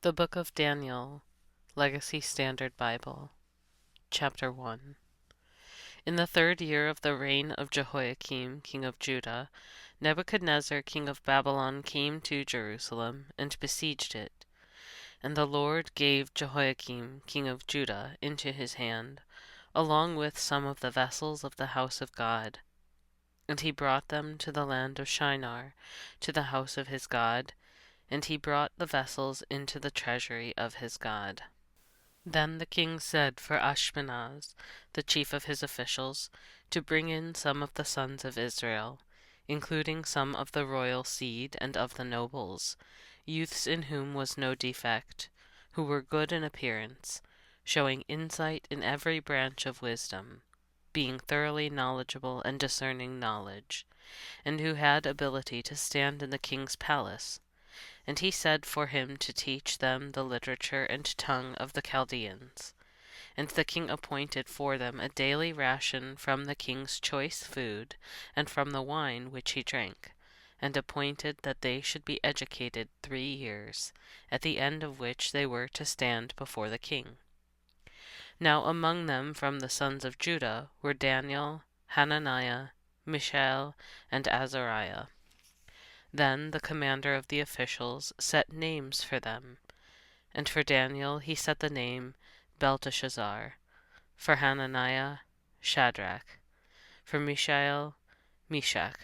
The Book of Daniel, Legacy Standard Bible, Chapter 1. In the 3rd year of the reign of Jehoiakim, king of Judah, Nebuchadnezzar, king of Babylon, came to Jerusalem and besieged it. And the Lord gave Jehoiakim, king of Judah, into his hand, along with some of the vessels of the house of God. And he brought them to the land of Shinar, to the house of his God, and he brought the vessels into the treasury of his God. Then the king said for Ashpenaz, the chief of his officials, to bring in some of the sons of Israel, including some of the royal seed and of the nobles, youths in whom was no defect, who were good in appearance, showing insight in every branch of wisdom, being thoroughly knowledgeable and discerning knowledge, and who had ability to stand in the king's palace. And he said for him to teach them the literature and tongue of the Chaldeans. And the king appointed for them a daily ration from the king's choice food, and from the wine which he drank, and appointed that they should be educated 3 years, at the end of which they were to stand before the king. Now among them from the sons of Judah were Daniel, Hananiah, Mishael, and Azariah. Then the commander of the officials set names for them, and for Daniel he set the name Belteshazzar, for Hananiah Shadrach, for Mishael Meshach,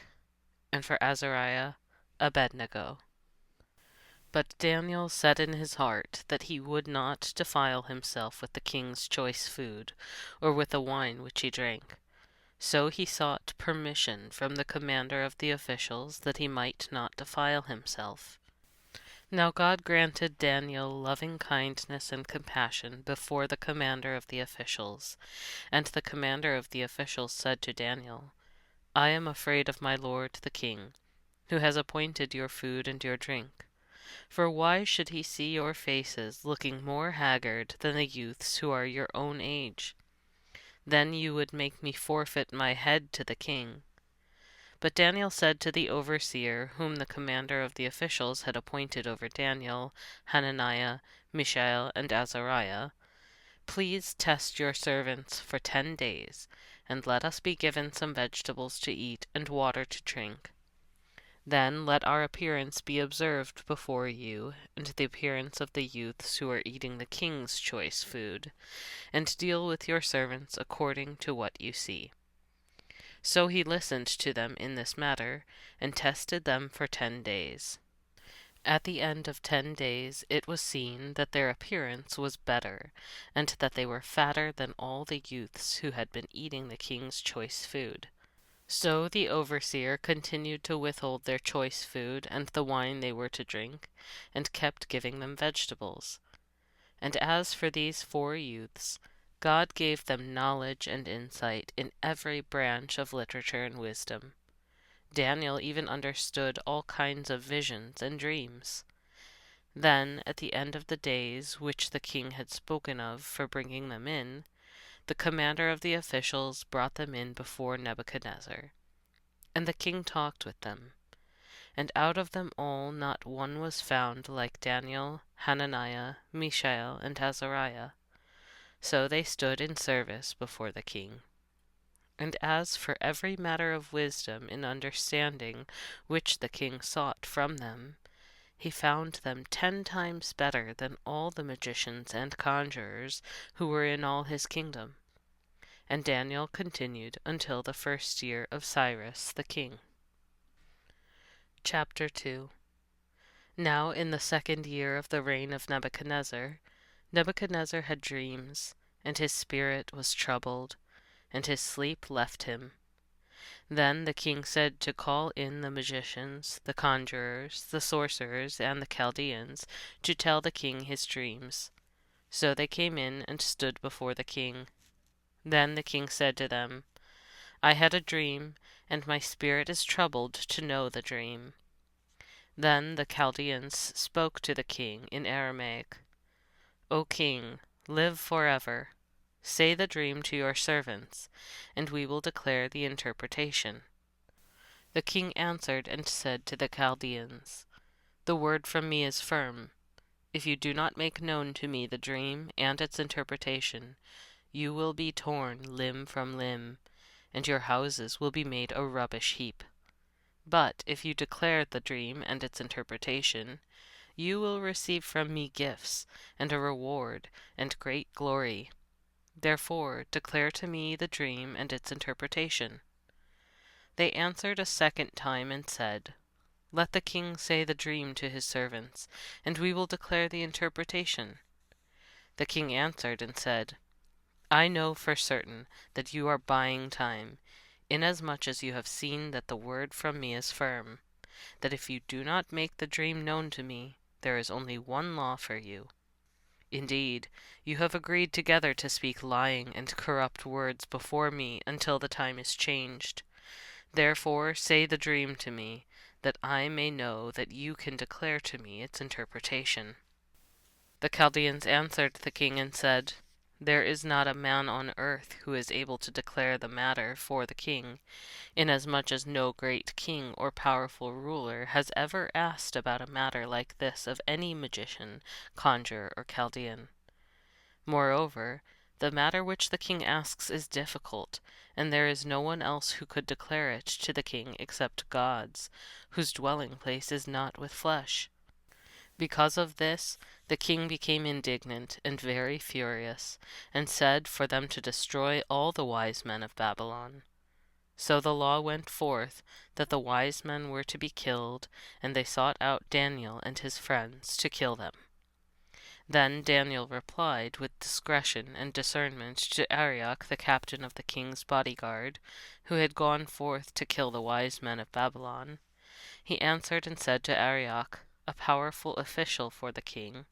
and for Azariah Abed-nego. But Daniel said in his heart that he would not defile himself with the king's choice food, or with the wine which he drank. So he sought permission from the commander of the officials that he might not defile himself. Now God granted Daniel loving kindness and compassion before the commander of the officials, and the commander of the officials said to Daniel, I am afraid of my lord the king, who has appointed your food and your drink. For why should he see your faces looking more haggard than the youths who are your own age? Then you would make me forfeit my head to the king. But Daniel said to the overseer, whom the commander of the officials had appointed over Daniel, Hananiah, Mishael, and Azariah, Please test your servants for 10 days, and let us be given some vegetables to eat and water to drink. Then let our appearance be observed before you, and the appearance of the youths who are eating the king's choice food, and deal with your servants according to what you see. So he listened to them in this matter, and tested them for 10 days. At the end of 10 days it was seen that their appearance was better, and that they were fatter than all the youths who had been eating the king's choice food. So the overseer continued to withhold their choice food and the wine they were to drink, and kept giving them vegetables. And as for these 4 youths, God gave them knowledge and insight in every branch of literature and wisdom. Daniel even understood all kinds of visions and dreams. Then, at the end of the days which the king had spoken of for bringing them in, the commander of the officials brought them in before Nebuchadnezzar. And the king talked with them. And out of them all not one was found like Daniel, Hananiah, Mishael, and Azariah. So they stood in service before the king. And as for every matter of wisdom and understanding which the king sought from them, he found them 10 times better than all the magicians and conjurers who were in all his kingdom. And Daniel continued until the 1st year of Cyrus the king. Chapter 2. Now in the 2nd year of the reign of Nebuchadnezzar, Nebuchadnezzar had dreams, and his spirit was troubled, and his sleep left him. Then the king said to call in the magicians, the conjurers, the sorcerers, and the Chaldeans, to tell the king his dreams. So they came in and stood before the king. Then the king said to them, I had a dream, and my spirit is troubled to know the dream. Then the Chaldeans spoke to the king in Aramaic, O king, live forever. Say the dream to your servants, and we will declare the interpretation. The king answered and said to the Chaldeans, The word from me is firm. If you do not make known to me the dream and its interpretation, you will be torn limb from limb, and your houses will be made a rubbish heap. But if you declare the dream and its interpretation, you will receive from me gifts, and a reward, and great glory. Therefore declare to me the dream and its interpretation." They answered a second time and said, "Let the king say the dream to his servants, and we will declare the interpretation." The king answered and said, "I know for certain that you are buying time, inasmuch as you have seen that the word from me is firm, that if you do not make the dream known to me, there is only one law for you. Indeed, you have agreed together to speak lying and corrupt words before me until the time is changed. Therefore say the dream to me, that I may know that you can declare to me its interpretation." The Chaldeans answered the king and said, "There is not a man on earth who is able to declare the matter for the king, inasmuch as no great king or powerful ruler has ever asked about a matter like this of any magician, conjurer, or Chaldean. Moreover, the matter which the king asks is difficult, and there is no one else who could declare it to the king except gods, whose dwelling place is not with flesh." Because of this, the king became indignant and very furious, and said for them to destroy all the wise men of Babylon. So the law went forth that the wise men were to be killed, and they sought out Daniel and his friends to kill them. Then Daniel replied with discretion and discernment to Arioch, the captain of the king's bodyguard, who had gone forth to kill the wise men of Babylon. He answered and said to Arioch, a powerful official for the king,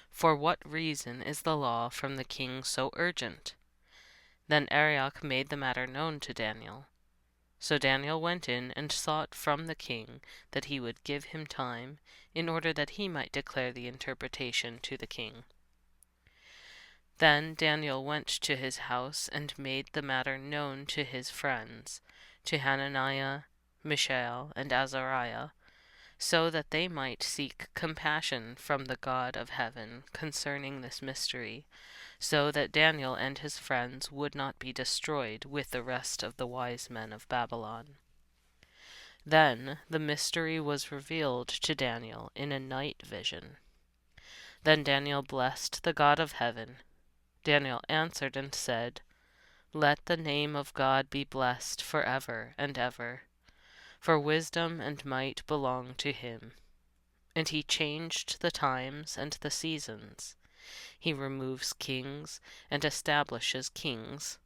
"For what reason is the law from the king so urgent?" Then Arioch made the matter known to Daniel. So Daniel went in and sought from the king that he would give him time, in order that he might declare the interpretation to the king. Then Daniel went to his house and made the matter known to his friends, to Hananiah, Mishael, and Azariah, so that they might seek compassion from the God of heaven concerning this mystery, so that Daniel and his friends would not be destroyed with the rest of the wise men of Babylon. Then the mystery was revealed to Daniel in a night vision. Then Daniel blessed the God of heaven. Daniel answered and said, "Let the name of God be blessed forever and ever, for wisdom and might belong to him. And he changed the times and the seasons. He removes kings and establishes kings.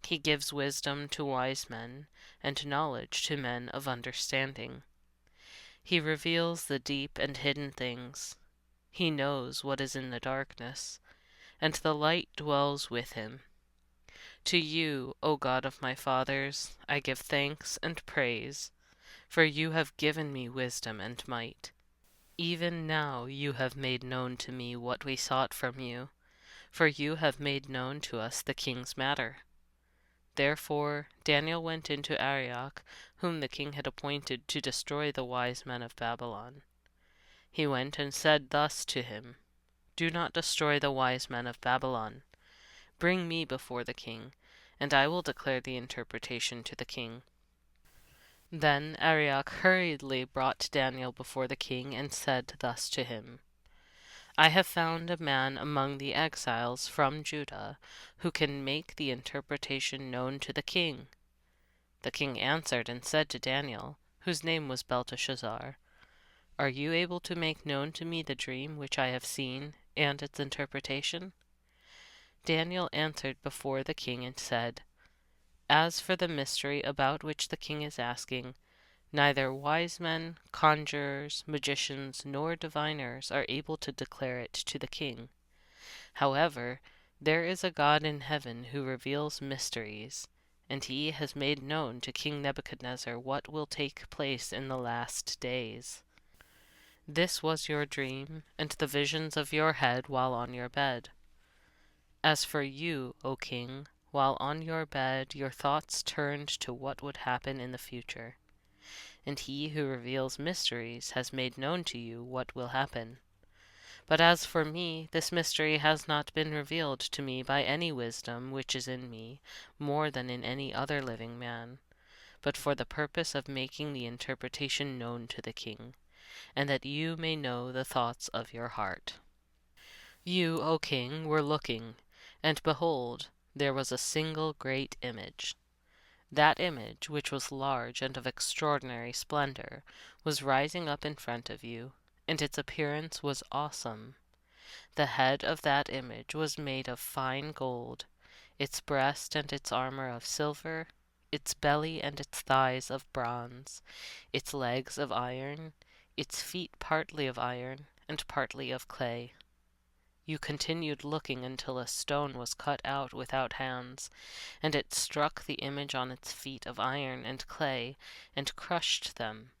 He gives wisdom to wise men, and knowledge to men of understanding. He reveals the deep and hidden things. He knows what is in the darkness, and the light dwells with him. To you, O God of my fathers, I give thanks and praise, for you have given me wisdom and might. Even now you have made known to me what we sought from you, for you have made known to us the king's matter." Therefore Daniel went in to Arioch, whom the king had appointed to destroy the wise men of Babylon. He went and said thus to him, "Do not destroy the wise men of Babylon. Bring me before the king, and I will declare the interpretation to the king." Then Arioch hurriedly brought Daniel before the king and said thus to him, "I have found a man among the exiles from Judah who can make the interpretation known to the king." The king answered and said to Daniel, whose name was Belteshazzar, "Are you able to make known to me the dream which I have seen and its interpretation?" Daniel answered before the king and said, "As for the mystery about which the king is asking, neither wise men, conjurers, magicians, nor diviners are able to declare it to the king. However, there is a God in heaven who reveals mysteries, and he has made known to King Nebuchadnezzar what will take place in the last days. This was your dream, and the visions of your head while on your bed. As for you, O king, while on your bed your thoughts turned to what would happen in the future. And he who reveals mysteries has made known to you what will happen. But as for me, this mystery has not been revealed to me by any wisdom which is in me more than in any other living man, but for the purpose of making the interpretation known to the king, and that you may know the thoughts of your heart. You, O king, were looking, and behold, there was a single great image. That image, which was large and of extraordinary splendor, was rising up in front of you, and its appearance was awesome. The head of that image was made of fine gold, its breast and its armor of silver, its belly and its thighs of bronze, its legs of iron, its feet partly of iron and partly of clay. You continued looking until a stone was cut out without hands, and it struck the image on its feet of iron and clay, and crushed them.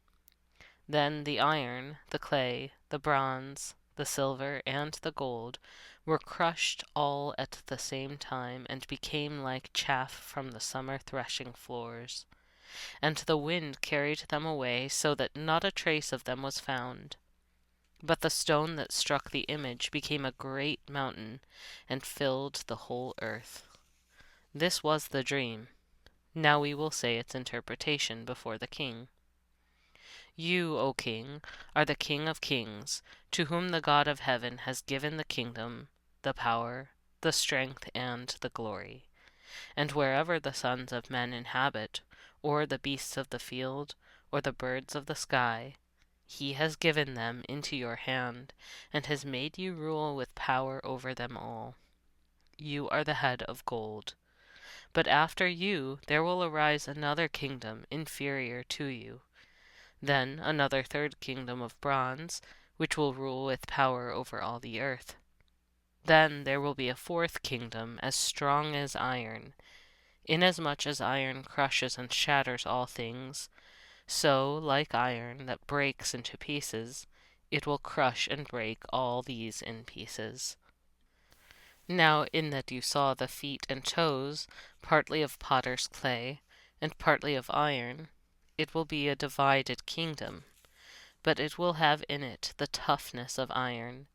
Then the iron, the clay, the bronze, the silver, and the gold were crushed all at the same time, and became like chaff from the summer threshing floors. And the wind carried them away, so that not a trace of them was found. But the stone that struck the image became a great mountain, and filled the whole earth. This was the dream. Now we will say its interpretation before the king. You, O king, are the King of kings, to whom the God of heaven has given the kingdom, the power, the strength, and the glory. And wherever the sons of men inhabit, or the beasts of the field, or the birds of the sky, he has given them into your hand, and has made you rule with power over them all. You are the head of gold. But after you there will arise another kingdom inferior to you, then another third kingdom of bronze, which will rule with power over all the earth. Then there will be a fourth kingdom as strong as iron. Inasmuch as iron crushes and shatters all things, so, like iron that breaks into pieces, it will crush and break all these in pieces. Now in that you saw the feet and toes, partly of potter's clay, and partly of iron, it will be a divided kingdom, but it will have in it the toughness of iron,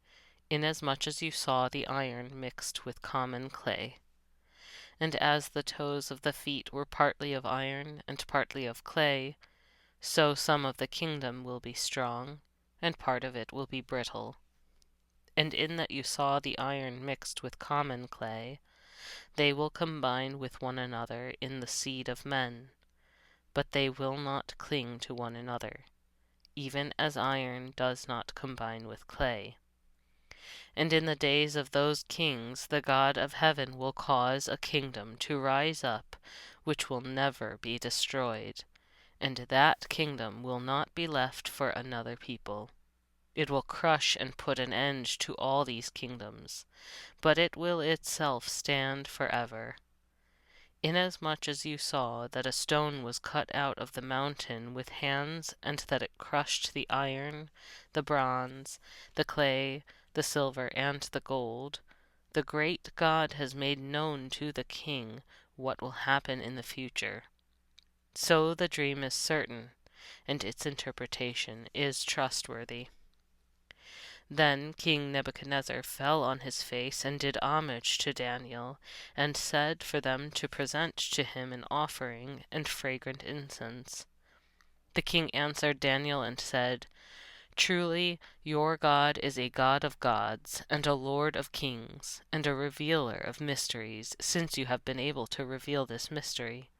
inasmuch as you saw the iron mixed with common clay. And as the toes of the feet were partly of iron and partly of clay, so some of the kingdom will be strong, and part of it will be brittle. And in that you saw the iron mixed with common clay, they will combine with one another in the seed of men, but they will not cling to one another, even as iron does not combine with clay. And in the days of those kings the God of heaven will cause a kingdom to rise up which will never be destroyed, and that kingdom will not be left for another people. It will crush and put an end to all these kingdoms, but it will itself stand forever. Inasmuch as you saw that a stone was cut out of the mountain with hands, and that it crushed the iron, the bronze, the clay, the silver, and the gold, the great God has made known to the king what will happen in the future. So the dream is certain, and its interpretation is trustworthy. Then King Nebuchadnezzar fell on his face and did homage to Daniel, and said for them to present to him an offering and fragrant incense. The king answered Daniel and said, Truly your God is a God of gods, and a Lord of kings, and a revealer of mysteries, since you have been able to reveal this mystery.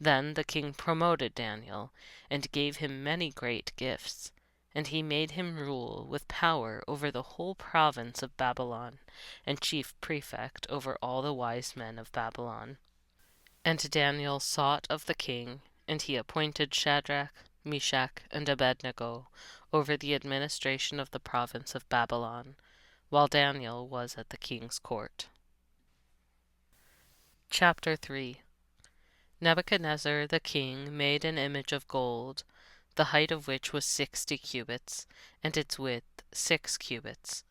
Then the king promoted Daniel, and gave him many great gifts, and he made him rule with power over the whole province of Babylon, and chief prefect over all the wise men of Babylon. And Daniel sought of the king, and he appointed Shadrach, Meshach, and abed-nego over the administration of the province of Babylon, while Daniel was at the king's court. Chapter 3. Nebuchadnezzar the king made an image of gold, the height of which was 60 cubits, and its width 6 cubits.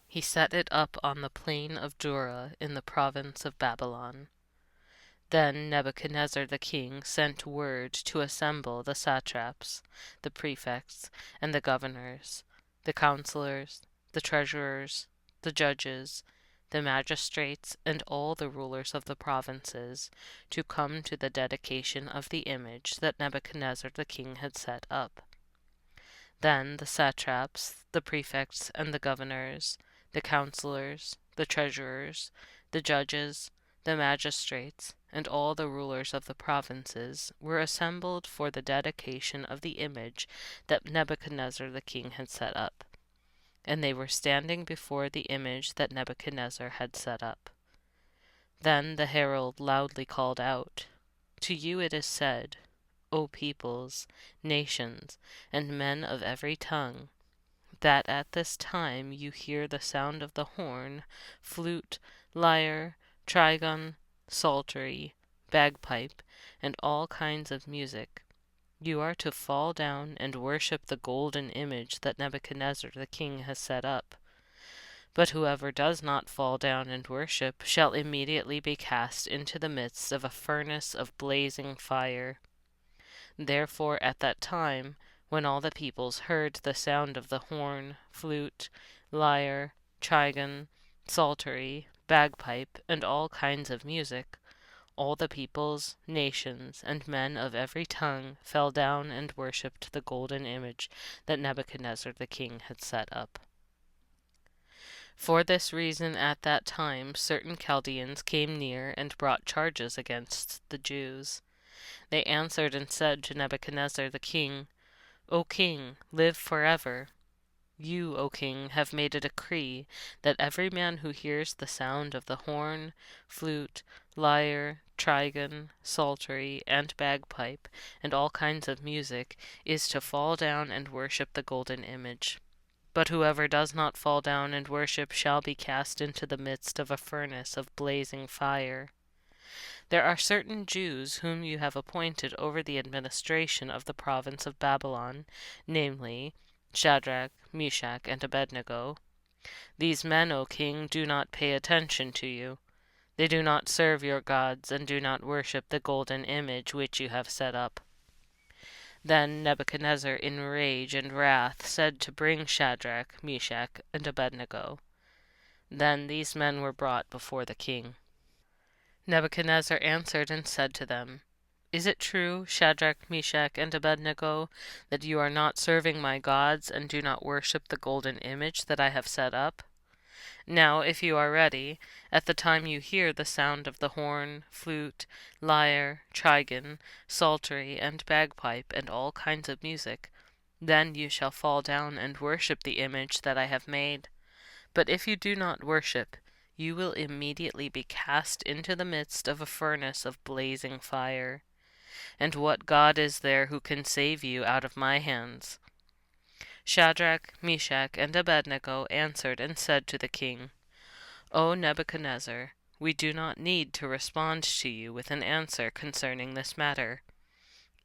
He set it up on the plain of Dura in the province of Babylon. Then Nebuchadnezzar the king sent word to assemble the satraps, the prefects, and the governors, the counselors, the treasurers, the judges, the magistrates, and all the rulers of the provinces, to come to the dedication of the image that Nebuchadnezzar the king had set up. Then the satraps, the prefects, and the governors, the counselors, the treasurers, the judges, the magistrates, and all the rulers of the provinces were assembled for the dedication of the image that Nebuchadnezzar the king had set up. And they were standing before the image that Nebuchadnezzar had set up. Then the herald loudly called out, "To you it is said, O peoples, nations, and men of every tongue, that at this time you hear the sound of the horn, flute, lyre, trigon, psaltery, bagpipe, and all kinds of music. You are to fall down and worship the golden image that Nebuchadnezzar the king has set up. But whoever does not fall down and worship shall immediately be cast into the midst of a furnace of blazing fire." Therefore at that time, when all the peoples heard the sound of the horn, flute, lyre, trigon, psaltery, bagpipe, and all kinds of music, all the peoples, nations, and men of every tongue fell down and worshipped the golden image that Nebuchadnezzar the king had set up. For this reason at that time certain Chaldeans came near and brought charges against the Jews. They answered and said to Nebuchadnezzar the king, "O king, live forever. You, O king, have made a decree that every man who hears the sound of the horn, flute, lyre, trigon, psaltery, and bagpipe, and all kinds of music, is to fall down and worship the golden image. But whoever does not fall down and worship shall be cast into the midst of a furnace of blazing fire. There are certain Jews whom you have appointed over the administration of the province of Babylon, namely, Shadrach, Meshach, and Abed-nego. These men, O king, do not pay attention to you. They do not serve your gods, and do not worship the golden image which you have set up." Then Nebuchadnezzar, in rage and wrath, said to bring Shadrach, Meshach, and Abed-nego. Then these men were brought before the king. Nebuchadnezzar answered and said to them, "Is it true, Shadrach, Meshach, and Abed-nego, that you are not serving my gods and do not worship the golden image that I have set up? Now, if you are ready, at the time you hear the sound of the horn, flute, lyre, trigon, psaltery, and bagpipe, and all kinds of music, then you shall fall down and worship the image that I have made. But if you do not worship, you will immediately be cast into the midst of a furnace of blazing fire. And what God is there who can save you out of my hands?" Shadrach, Meshach, and Abed-nego answered and said to the king, "O Nebuchadnezzar, we do not need to respond to you with an answer concerning this matter.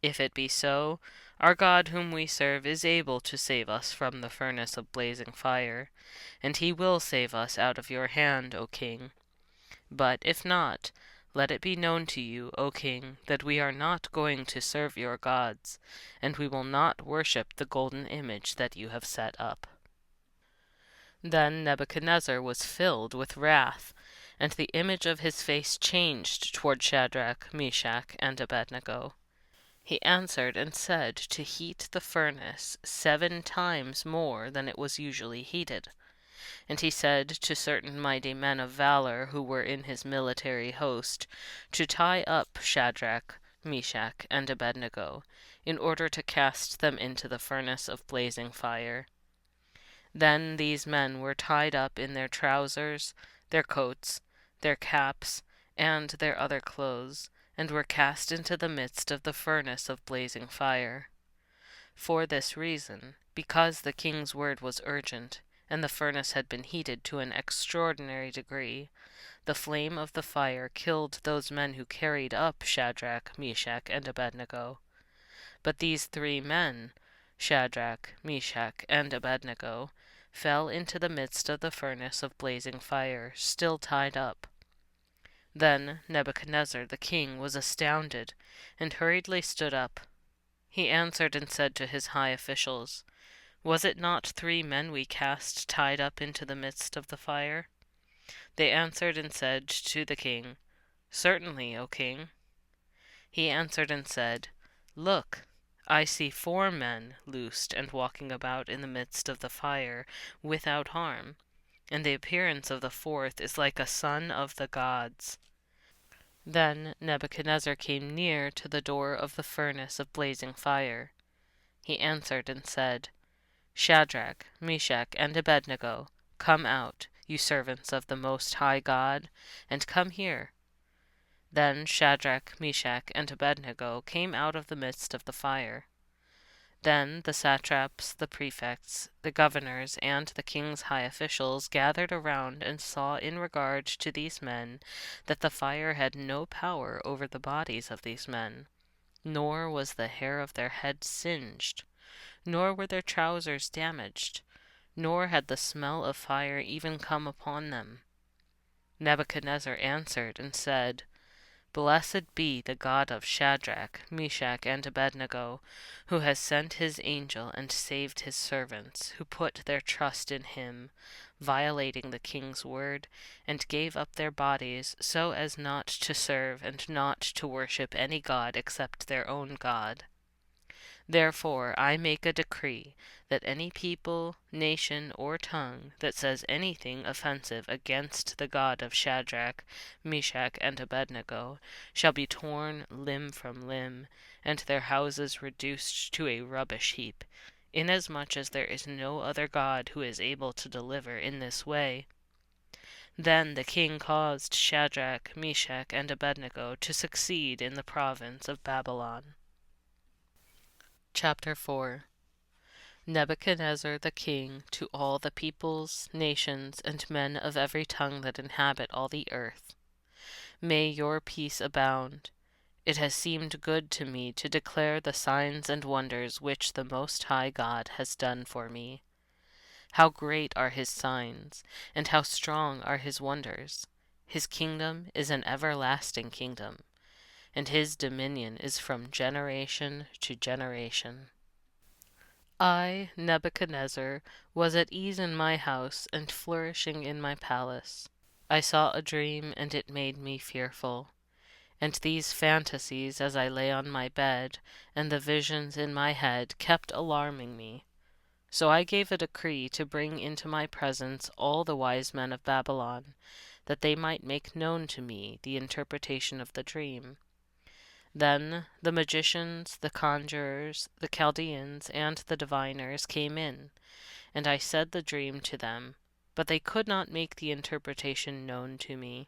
If it be so, our God whom we serve is able to save us from the furnace of blazing fire, and he will save us out of your hand, O king. But if not, let it be known to you, O king, that we are not going to serve your gods, and we will not worship the golden image that you have set up." Then Nebuchadnezzar was filled with wrath, and the image of his face changed toward Shadrach, Meshach, and Abed-nego. He answered and said to heat the furnace 7 times more than it was usually heated. And he said to certain mighty men of valor who were in his military host to tie up Shadrach, Meshach, and Abed-nego, in order to cast them into the furnace of blazing fire. Then these men were tied up in their trousers, their coats, their caps, and their other clothes, and were cast into the midst of the furnace of blazing fire. For this reason, because the king's word was urgent, and the furnace had been heated to an extraordinary degree, the flame of the fire killed those men who carried up Shadrach, Meshach, and Abed-nego. But these 3 men, Shadrach, Meshach, and Abed-nego, fell into the midst of the furnace of blazing fire, still tied up. Then Nebuchadnezzar the king was astounded, and hurriedly stood up. He answered and said to his high officials, Was it not 3 men we cast tied up into the midst of the fire? They answered and said to the king, Certainly, O king. He answered and said, Look, I see 4 men loosed and walking about in the midst of the fire without harm, and the appearance of the 4th is like a son of the gods. Then Nebuchadnezzar came near to the door of the furnace of blazing fire. He answered and said, Shadrach, Meshach, and abed-nego, come out, you servants of the Most High God, and come here. Then Shadrach, Meshach, and abed-nego came out of the midst of the fire. Then the satraps, the prefects, the governors, and the king's high officials gathered around and saw in regard to these men that the fire had no power over the bodies of these men, nor was the hair of their heads singed, nor were their trousers damaged, nor had the smell of fire even come upon them. Nebuchadnezzar answered and said, Blessed be the God of Shadrach, Meshach, and abed-nego, who has sent his angel and saved his servants, who put their trust in him, violating the king's word, and gave up their bodies so as not to serve and not to worship any god except their own God. Therefore I make a decree that any people, nation, or tongue that says anything offensive against the God of Shadrach, Meshach, and abed-nego shall be torn limb from limb, and their houses reduced to a rubbish heap, inasmuch as there is no other God who is able to deliver in this way. Then the king caused Shadrach, Meshach, and abed-nego to succeed in the province of Babylon. Chapter 4. Nebuchadnezzar the king to all the peoples, nations, and men of every tongue that inhabit all the earth. May your peace abound. It has seemed good to me to declare the signs and wonders which the Most High God has done for me. How great are his signs, and how strong are his wonders! His kingdom is an everlasting kingdom, and his dominion is from generation to generation. I, Nebuchadnezzar, was at ease in my house and flourishing in my palace. I saw a dream, and it made me fearful. And these fantasies as I lay on my bed, and the visions in my head, kept alarming me. So I gave a decree to bring into my presence all the wise men of Babylon, that they might make known to me the interpretation of the dream. Then the magicians, the conjurers, the Chaldeans, and the diviners came in, and I said the dream to them, but they could not make the interpretation known to me.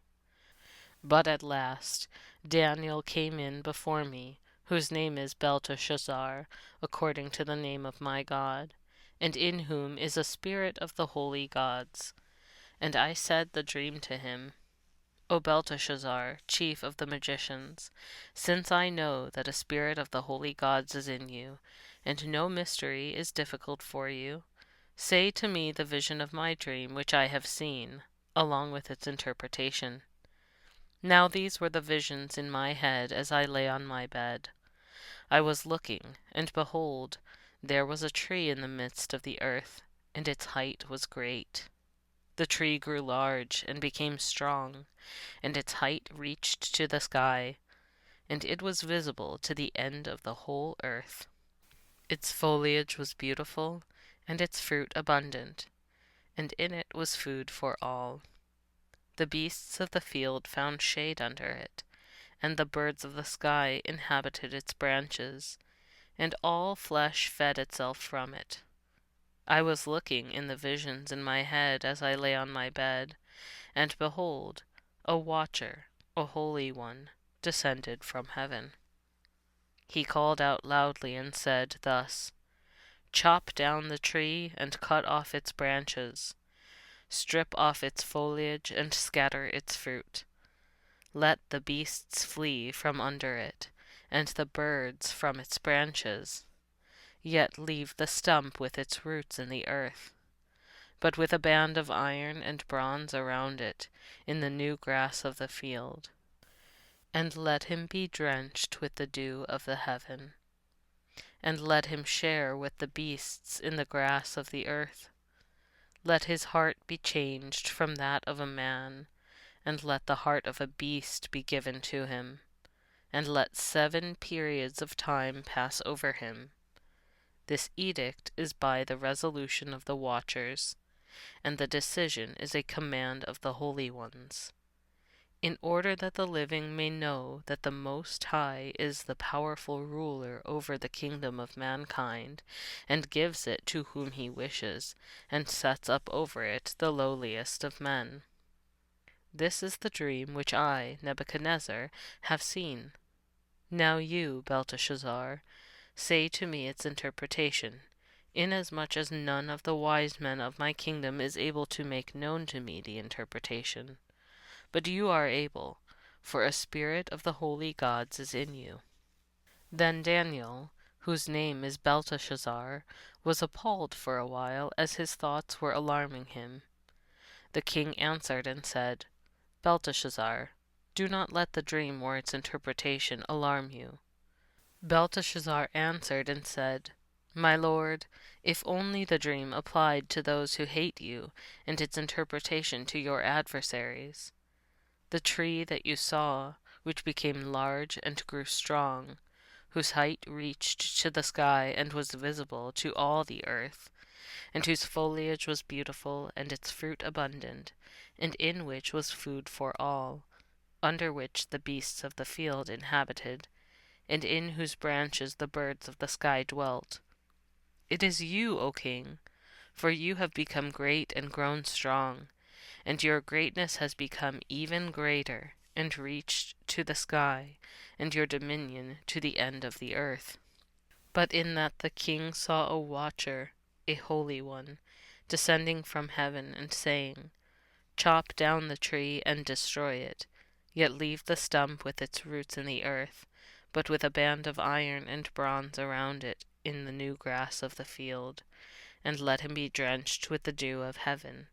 But at last Daniel came in before me, whose name is Belteshazzar, according to the name of my God, and in whom is a spirit of the holy gods. And I said the dream to him, O Belteshazzar, chief of the magicians, since I know that a spirit of the holy gods is in you, and no mystery is difficult for you, say to me the vision of my dream which I have seen, along with its interpretation. Now these were the visions in my head as I lay on my bed. I was looking, and behold, there was a tree in the midst of the earth, and its height was great. The tree grew large and became strong, and its height reached to the sky, and it was visible to the end of the whole earth. Its foliage was beautiful, and its fruit abundant, and in it was food for all. The beasts of the field found shade under it, and the birds of the sky inhabited its branches, and all flesh fed itself from it. I was looking in the visions in my head as I lay on my bed, and behold, a watcher, a holy one, descended from heaven. He called out loudly and said thus, Chop down the tree and cut off its branches. Strip off its foliage and scatter its fruit. Let the beasts flee from under it, and the birds from its branches. Yet leave the stump with its roots in the earth, but with a band of iron and bronze around it, in the new grass of the field. And let him be drenched with the dew of the heaven. and let him share with the beasts in the grass of the earth. Let his heart be changed from that of a man, and let the heart of a beast be given to him, and let 7 periods of time pass over him. This edict is by the resolution of the watchers, and the decision is a command of the holy ones, in order that the living may know that the Most High is the powerful ruler over the kingdom of mankind, and gives it to whom he wishes, and sets up over it the lowliest of men. This is the dream which I, Nebuchadnezzar, have seen. Now you, Belteshazzar, say to me its interpretation, inasmuch as none of the wise men of my kingdom is able to make known to me the interpretation. But you are able, for a spirit of the holy gods is in you. Then Daniel, whose name is Belteshazzar, was appalled for a while, as his thoughts were alarming him. The king answered and said, Belteshazzar, do not let the dream or its interpretation alarm you. Belteshazzar answered and said, My lord, if only the dream applied to those who hate you, and its interpretation to your adversaries. The tree that you saw, which became large and grew strong, whose height reached to the sky and was visible to all the earth, and whose foliage was beautiful and its fruit abundant, and in which was food for all, under which the beasts of the field inhabited, and in whose branches the birds of the sky dwelt. It is you, O king, for you have become great and grown strong, and your greatness has become even greater, and reached to the sky, and your dominion to the end of the earth. But in that the king saw a watcher, a holy one, descending from heaven, and saying, Chop down the tree and destroy it, yet leave the stump with its roots in the earth, but with a band of iron and bronze around it in the new grass of the field, and let him be drenched with the dew of heaven,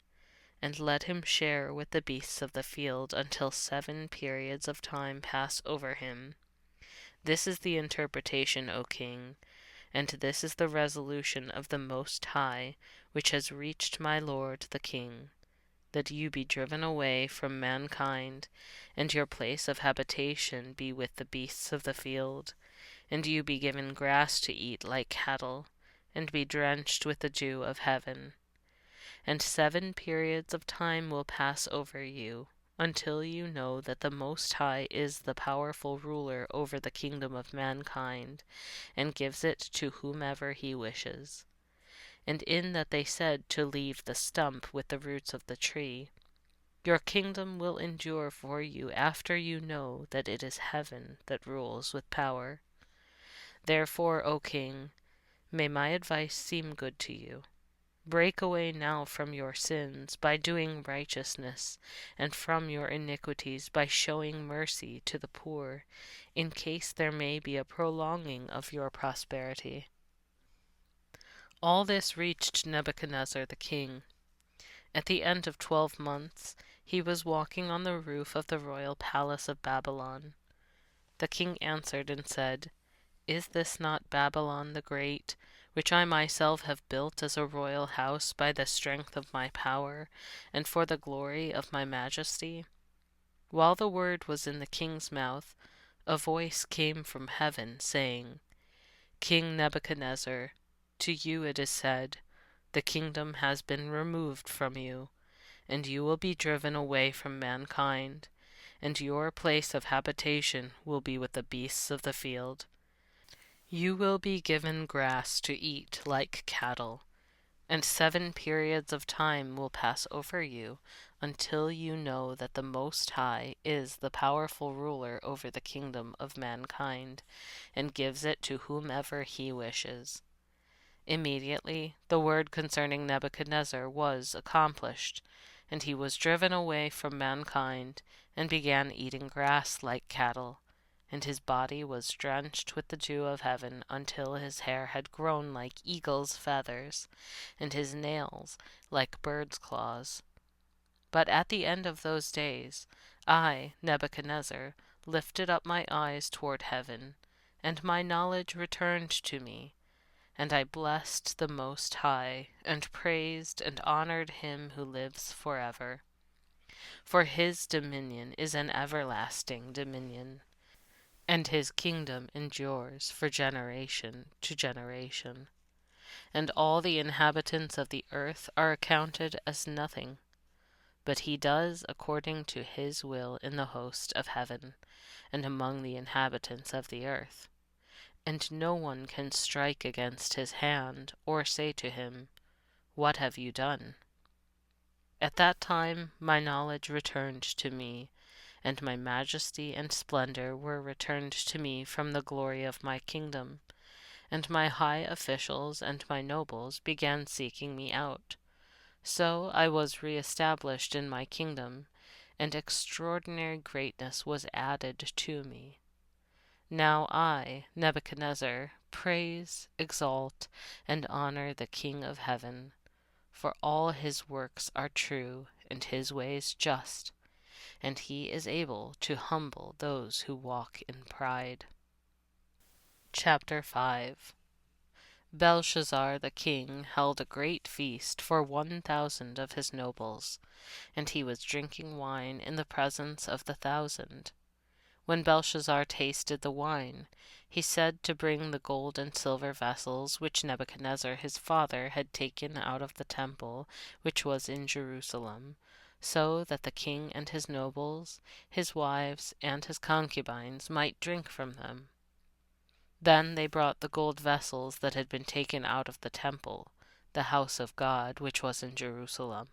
and let him share with the beasts of the field until 7 periods of time pass over him. This is the interpretation, O king, and this is the resolution of the Most High, which has reached my lord the king, that you be driven away from mankind, and your place of habitation be with the beasts of the field, and you be given grass to eat like cattle, and be drenched with the dew of heaven. And 7 periods of time will pass over you, until you know that the Most High is the powerful ruler over the kingdom of mankind, and gives it to whomever he wishes. And in that they said to leave the stump with the roots of the tree, your kingdom will endure for you after you know that it is heaven that rules with power. Therefore, O king, may my advice seem good to you. Break away now from your sins by doing righteousness, and from your iniquities by showing mercy to the poor, in case there may be a prolonging of your prosperity. All this reached Nebuchadnezzar the king. At the end of 12 months, he was walking on the roof of the royal palace of Babylon. The king answered and said, Is this not Babylon the Great, which I myself have built as a royal house by the strength of my power, and for the glory of my majesty? While the word was in the king's mouth, a voice came from heaven, saying, King Nebuchadnezzar, to you it is said, the kingdom has been removed from you, and you will be driven away from mankind, and your place of habitation will be with the beasts of the field. You will be given grass to eat like cattle, and 7 periods of time will pass over you until you know that the Most High is the powerful ruler over the kingdom of mankind, and gives it to whomever he wishes. Immediately the word concerning Nebuchadnezzar was accomplished, and he was driven away from mankind, and began eating grass like cattle, and his body was drenched with the dew of heaven until his hair had grown like eagle's feathers, and his nails like birds' claws. But at the end of those days, I, Nebuchadnezzar, lifted up my eyes toward heaven, and my knowledge returned to me, And I blessed the Most High, and praised and honored him who lives forever. For his dominion is an everlasting dominion, and his kingdom endures for generation to generation. And all the inhabitants of the earth are accounted as nothing, but he does according to his will in the host of heaven, and among the inhabitants of the earth. And no one can strike against his hand, or say to him, What have you done? At that time my knowledge returned to me, and my majesty and splendor were returned to me from the glory of my kingdom, and my high officials and my nobles began seeking me out. So I was re-established in my kingdom, and extraordinary greatness was added to me. Now I, Nebuchadnezzar, praise, exalt, and honor the King of heaven, for all his works are true, and his ways just, and he is able to humble those who walk in pride. Chapter 5. Belshazzar the king held a great feast for 1,000 of his nobles, and he was drinking wine in the presence of the 1,000. When Belshazzar tasted the wine, he said to bring the gold and silver vessels which Nebuchadnezzar his father had taken out of the temple which was in Jerusalem, so that the king and his nobles, his wives, and his concubines might drink from them. Then they brought the gold vessels that had been taken out of the temple, the house of God, which was in Jerusalem.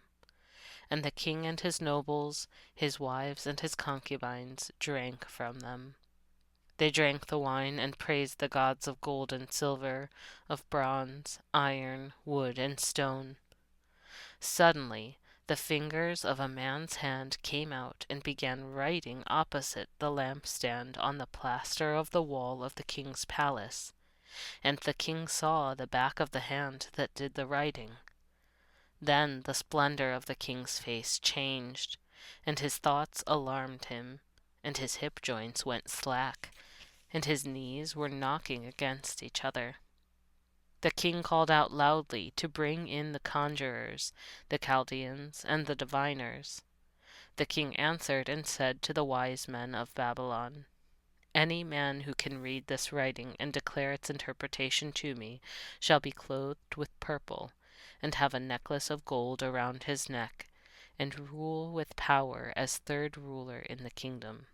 And the king and his nobles, his wives, and his concubines drank from them. They drank the wine and praised the gods of gold and silver, of bronze, iron, wood, and stone. Suddenly the fingers of a man's hand came out and began writing opposite the lampstand on the plaster of the wall of the king's palace, and the king saw the back of the hand that did the writing. Then the splendor of the king's face changed, and his thoughts alarmed him, and his hip joints went slack, and his knees were knocking against each other. The king called out loudly to bring in the conjurers, the Chaldeans, and the diviners. The king answered and said to the wise men of Babylon, Any man who can read this writing and declare its interpretation to me shall be clothed with purple, and have a necklace of gold around his neck, and rule with power as third ruler in the kingdom.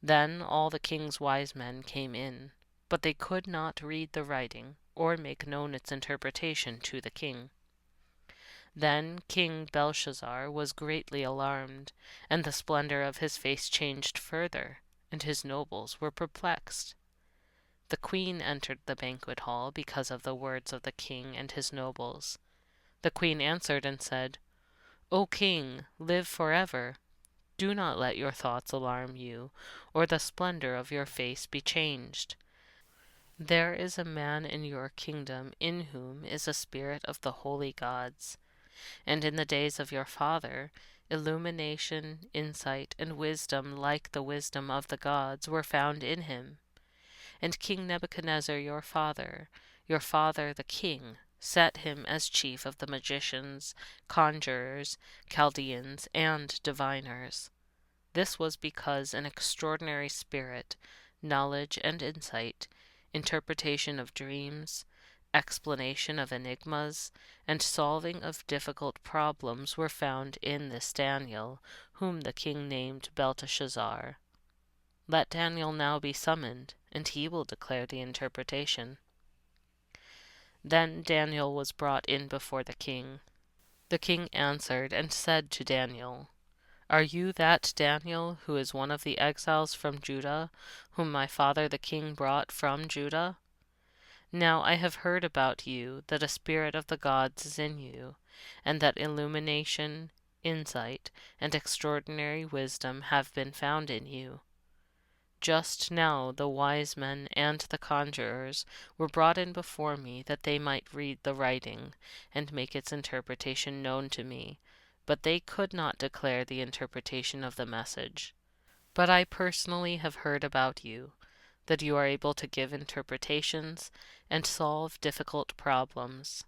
Then all the king's wise men came in, but they could not read the writing, or make known its interpretation to the king. Then King Belshazzar was greatly alarmed, and the splendor of his face changed further, and his nobles were perplexed. The queen entered the banquet hall because of the words of the king and his nobles. The queen answered and said, O king, live forever. Do not let your thoughts alarm you, or the splendor of your face be changed. There is a man in your kingdom in whom is a spirit of the holy gods, and in the days of your father, illumination, insight, and wisdom like the wisdom of the gods were found in him. And King Nebuchadnezzar your father the king, set him as chief of the magicians, conjurers, Chaldeans, and diviners. This was because an extraordinary spirit, knowledge and insight, interpretation of dreams, explanation of enigmas, and solving of difficult problems were found in this Daniel, whom the king named Belteshazzar. Let Daniel now be summoned, and he will declare the interpretation. Then Daniel was brought in before the king. The king answered and said to Daniel, Are you that Daniel who is one of the exiles from Judah, whom my father the king brought from Judah? Now I have heard about you that a spirit of the gods is in you, and that illumination, insight, and extraordinary wisdom have been found in you. Just now the wise men and the conjurers were brought in before me that they might read the writing and make its interpretation known to me, but they could not declare the interpretation of the message. But I personally have heard about you, that you are able to give interpretations and solve difficult problems.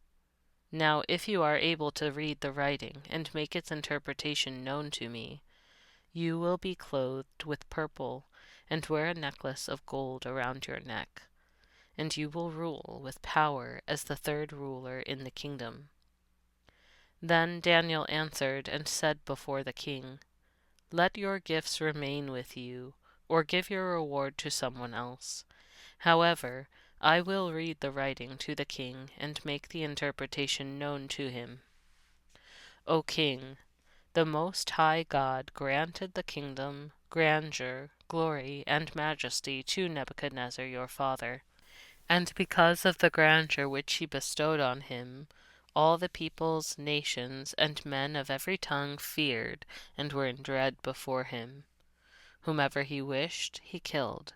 Now, if you are able to read the writing and make its interpretation known to me, you will be clothed with purple and wear a necklace of gold around your neck, and you will rule with power as the third ruler in the kingdom." Then Daniel answered and said before the king, "Let your gifts remain with you, or give your reward to someone else. However, I will read the writing to the king and make the interpretation known to him. O king, the Most High God granted the kingdom, grandeur, glory, and majesty to Nebuchadnezzar your father, and because of the grandeur which he bestowed on him, all the peoples, nations, and men of every tongue feared and were in dread before him. Whomever he wished, he killed,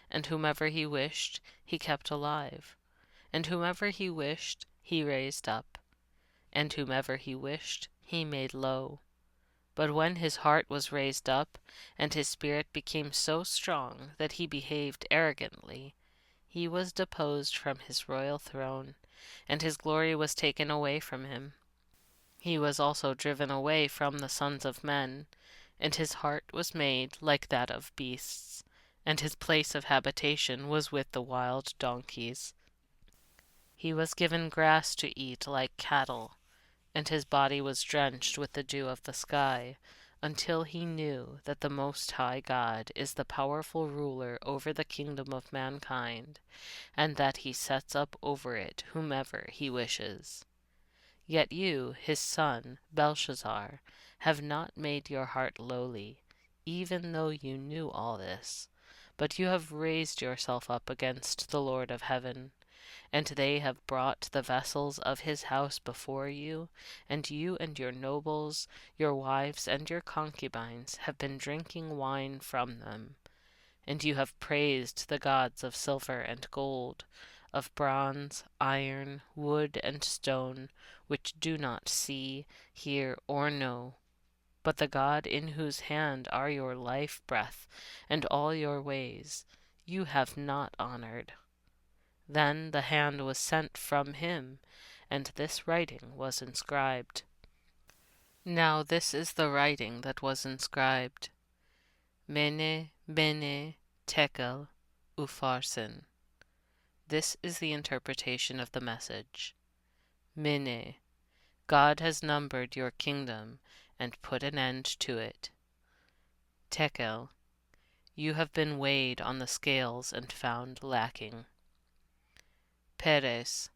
and whomever he wished, he kept alive, and whomever he wished, he raised up, and whomever he wished, he made low. But when his heart was raised up, and his spirit became so strong that he behaved arrogantly, he was deposed from his royal throne, and his glory was taken away from him. He was also driven away from the sons of men, and his heart was made like that of beasts, and his place of habitation was with the wild donkeys. He was given grass to eat like cattle, and his body was drenched with the dew of the sky, until he knew that the Most High God is the powerful ruler over the kingdom of mankind, and that he sets up over it whomever he wishes. Yet you, his son, Belshazzar, have not made your heart lowly, even though you knew all this, but you have raised yourself up against the Lord of heaven, and they have brought the vessels of his house before you, and you and your nobles, your wives and your concubines have been drinking wine from them. And you have praised the gods of silver and gold, of bronze, iron, wood, and stone, which do not see, hear, or know, but the God in whose hand are your life breath and all your ways, you have not honored. Then the hand was sent from him, and this writing was inscribed. Now this is the writing that was inscribed: Mene, Bene, Tekel, Upharsin. This is the interpretation of the message. Mene, God has numbered your kingdom and put an end to it. Tekel, you have been weighed on the scales and found lacking. Peres,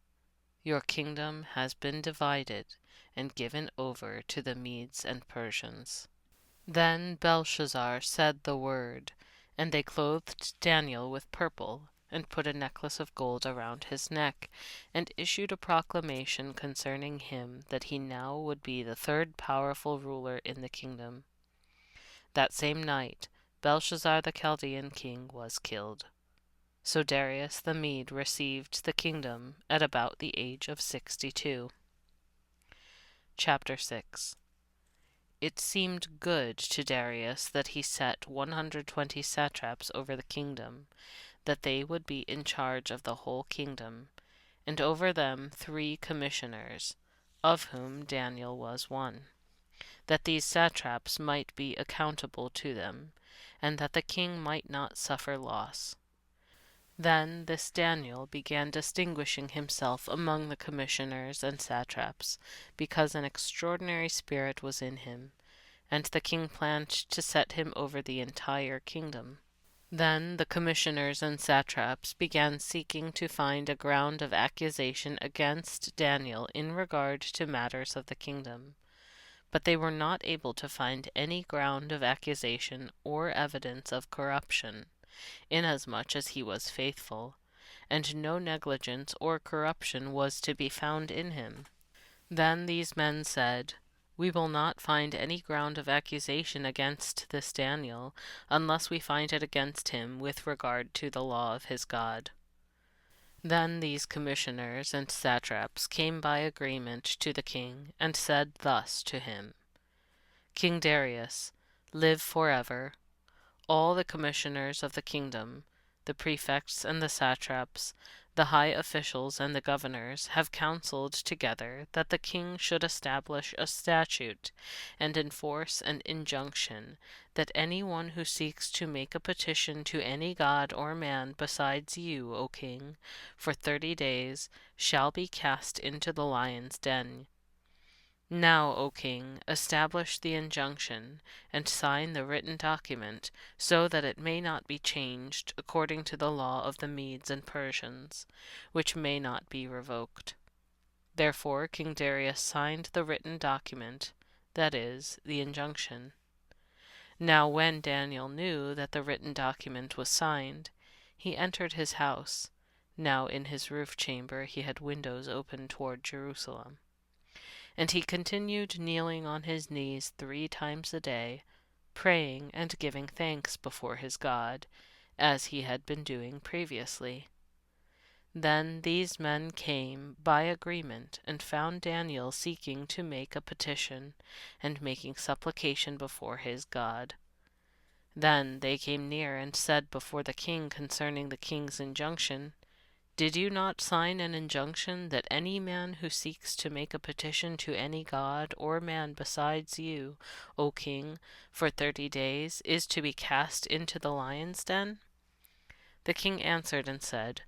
your kingdom has been divided and given over to the Medes and Persians. Then Belshazzar said the word, and they clothed Daniel with purple, and put a necklace of gold around his neck, and issued a proclamation concerning him that he now would be the third powerful ruler in the kingdom. That same night Belshazzar the Chaldean king was killed. So Darius the Mede received the kingdom at about the age of 62. Chapter 6. It seemed good to Darius that he set 120 satraps over the kingdom, that they would be in charge of the whole kingdom, and over them 3 commissioners, of whom Daniel was one, that these satraps might be accountable to them, and that the king might not suffer loss. Then this Daniel began distinguishing himself among the commissioners and satraps, because an extraordinary spirit was in him, and the king planned to set him over the entire kingdom. Then the commissioners and satraps began seeking to find a ground of accusation against Daniel in regard to matters of the kingdom, but they were not able to find any ground of accusation or evidence of corruption, inasmuch as he was faithful, and no negligence or corruption was to be found in him. Then these men said, "We will not find any ground of accusation against this Daniel, unless we find it against him with regard to the law of his God." Then these commissioners and satraps came by agreement to the king, and said thus to him: "King Darius, live forever. All the commissioners of the kingdom, the prefects and the satraps, the high officials and the governors, have counseled together that the king should establish a statute and enforce an injunction that any one who seeks to make a petition to any god or man besides you, O king, for 30 days, shall be cast into the lion's den. Now, O king, establish the injunction, and sign the written document, so that it may not be changed according to the law of the Medes and Persians, which may not be revoked. Therefore King Darius signed the written document, that is, the injunction. Now when Daniel knew that the written document was signed, he entered his house. Now in his roof chamber he had windows open toward Jerusalem. And he continued kneeling on his knees 3 times a day, praying and giving thanks before his God, as he had been doing previously. Then these men came by agreement and found Daniel seeking to make a petition and making supplication before his God. Then they came near and said before the king concerning the king's injunction, "Did you not sign an injunction that any man who seeks to make a petition to any god or man besides you, O king, for 30 days, is to be cast into the lion's den?" The king answered and said,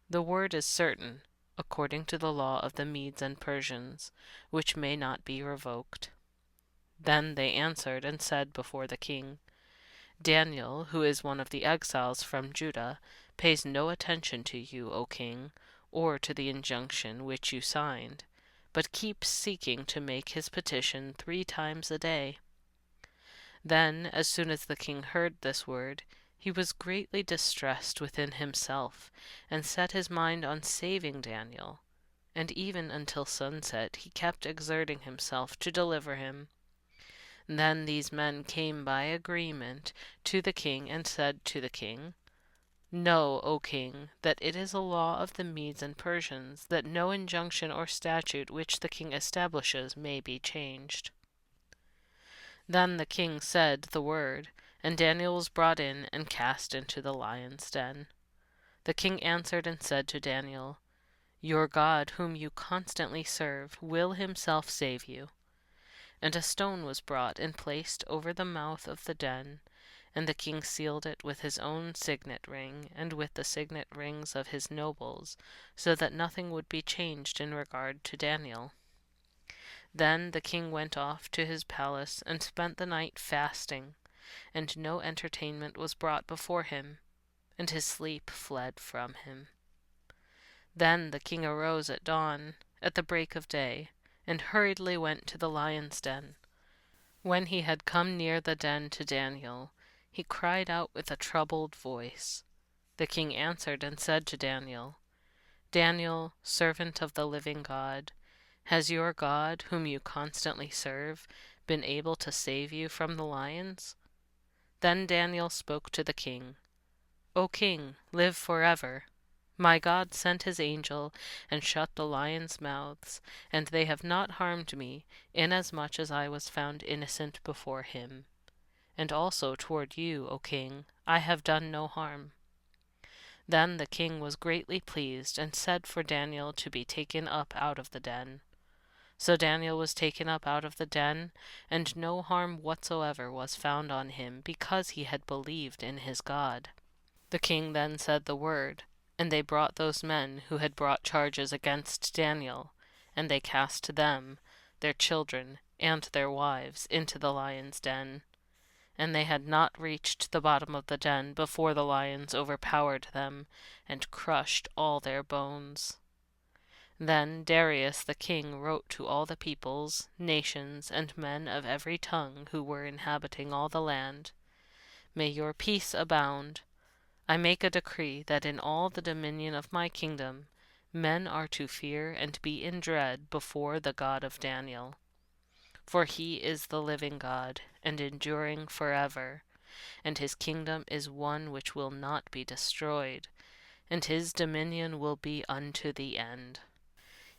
"The word is certain, according to the law of the Medes and Persians, which may not be revoked." Then they answered and said before the king, "Daniel, who is one of the exiles from Judah, pays no attention to you, O king, or to the injunction which you signed, but keeps seeking to make his petition 3 times a day." Then, as soon as the king heard this word, he was greatly distressed within himself, and set his mind on saving Daniel, and even until sunset he kept exerting himself to deliver him. Then these men came by agreement to the king and said to the king, "Know, O king, that it is a law of the Medes and Persians that no injunction or statute which the king establishes may be changed." Then the king said the word, and Daniel was brought in and cast into the lion's den. The king answered and said to Daniel, "Your God, whom you constantly serve, will himself save you." And a stone was brought and placed over the mouth of the den, and the king sealed it with his own signet ring and with the signet rings of his nobles, so that nothing would be changed in regard to Daniel. Then the king went off to his palace and spent the night fasting, and no entertainment was brought before him, and his sleep fled from him. Then the king arose at dawn, at the break of day, and hurriedly went to the lion's den. When he had come near the den to Daniel, he cried out with a troubled voice. The king answered and said to Daniel, "Daniel, servant of the living God, has your God, whom you constantly serve, been able to save you from the lions?" Then Daniel spoke to the king, "O king, live forever. My God sent his angel and shut the lions' mouths, and they have not harmed me, inasmuch as I was found innocent before him. And also toward you, O king, I have done no harm." Then the king was greatly pleased, and said for Daniel to be taken up out of the den. So Daniel was taken up out of the den, and no harm whatsoever was found on him, because he had believed in his God. The king then said the word, and they brought those men who had brought charges against Daniel, and they cast them, their children, and their wives into the lion's den. And they had not reached the bottom of the den before the lions overpowered them, and crushed all their bones. Then Darius the king wrote to all the peoples, nations, and men of every tongue who were inhabiting all the land, "May your peace abound. I make a decree that in all the dominion of my kingdom men are to fear and be in dread before the God of Daniel. For he is the living God, and enduring forever, and his kingdom is one which will not be destroyed, and his dominion will be unto the end.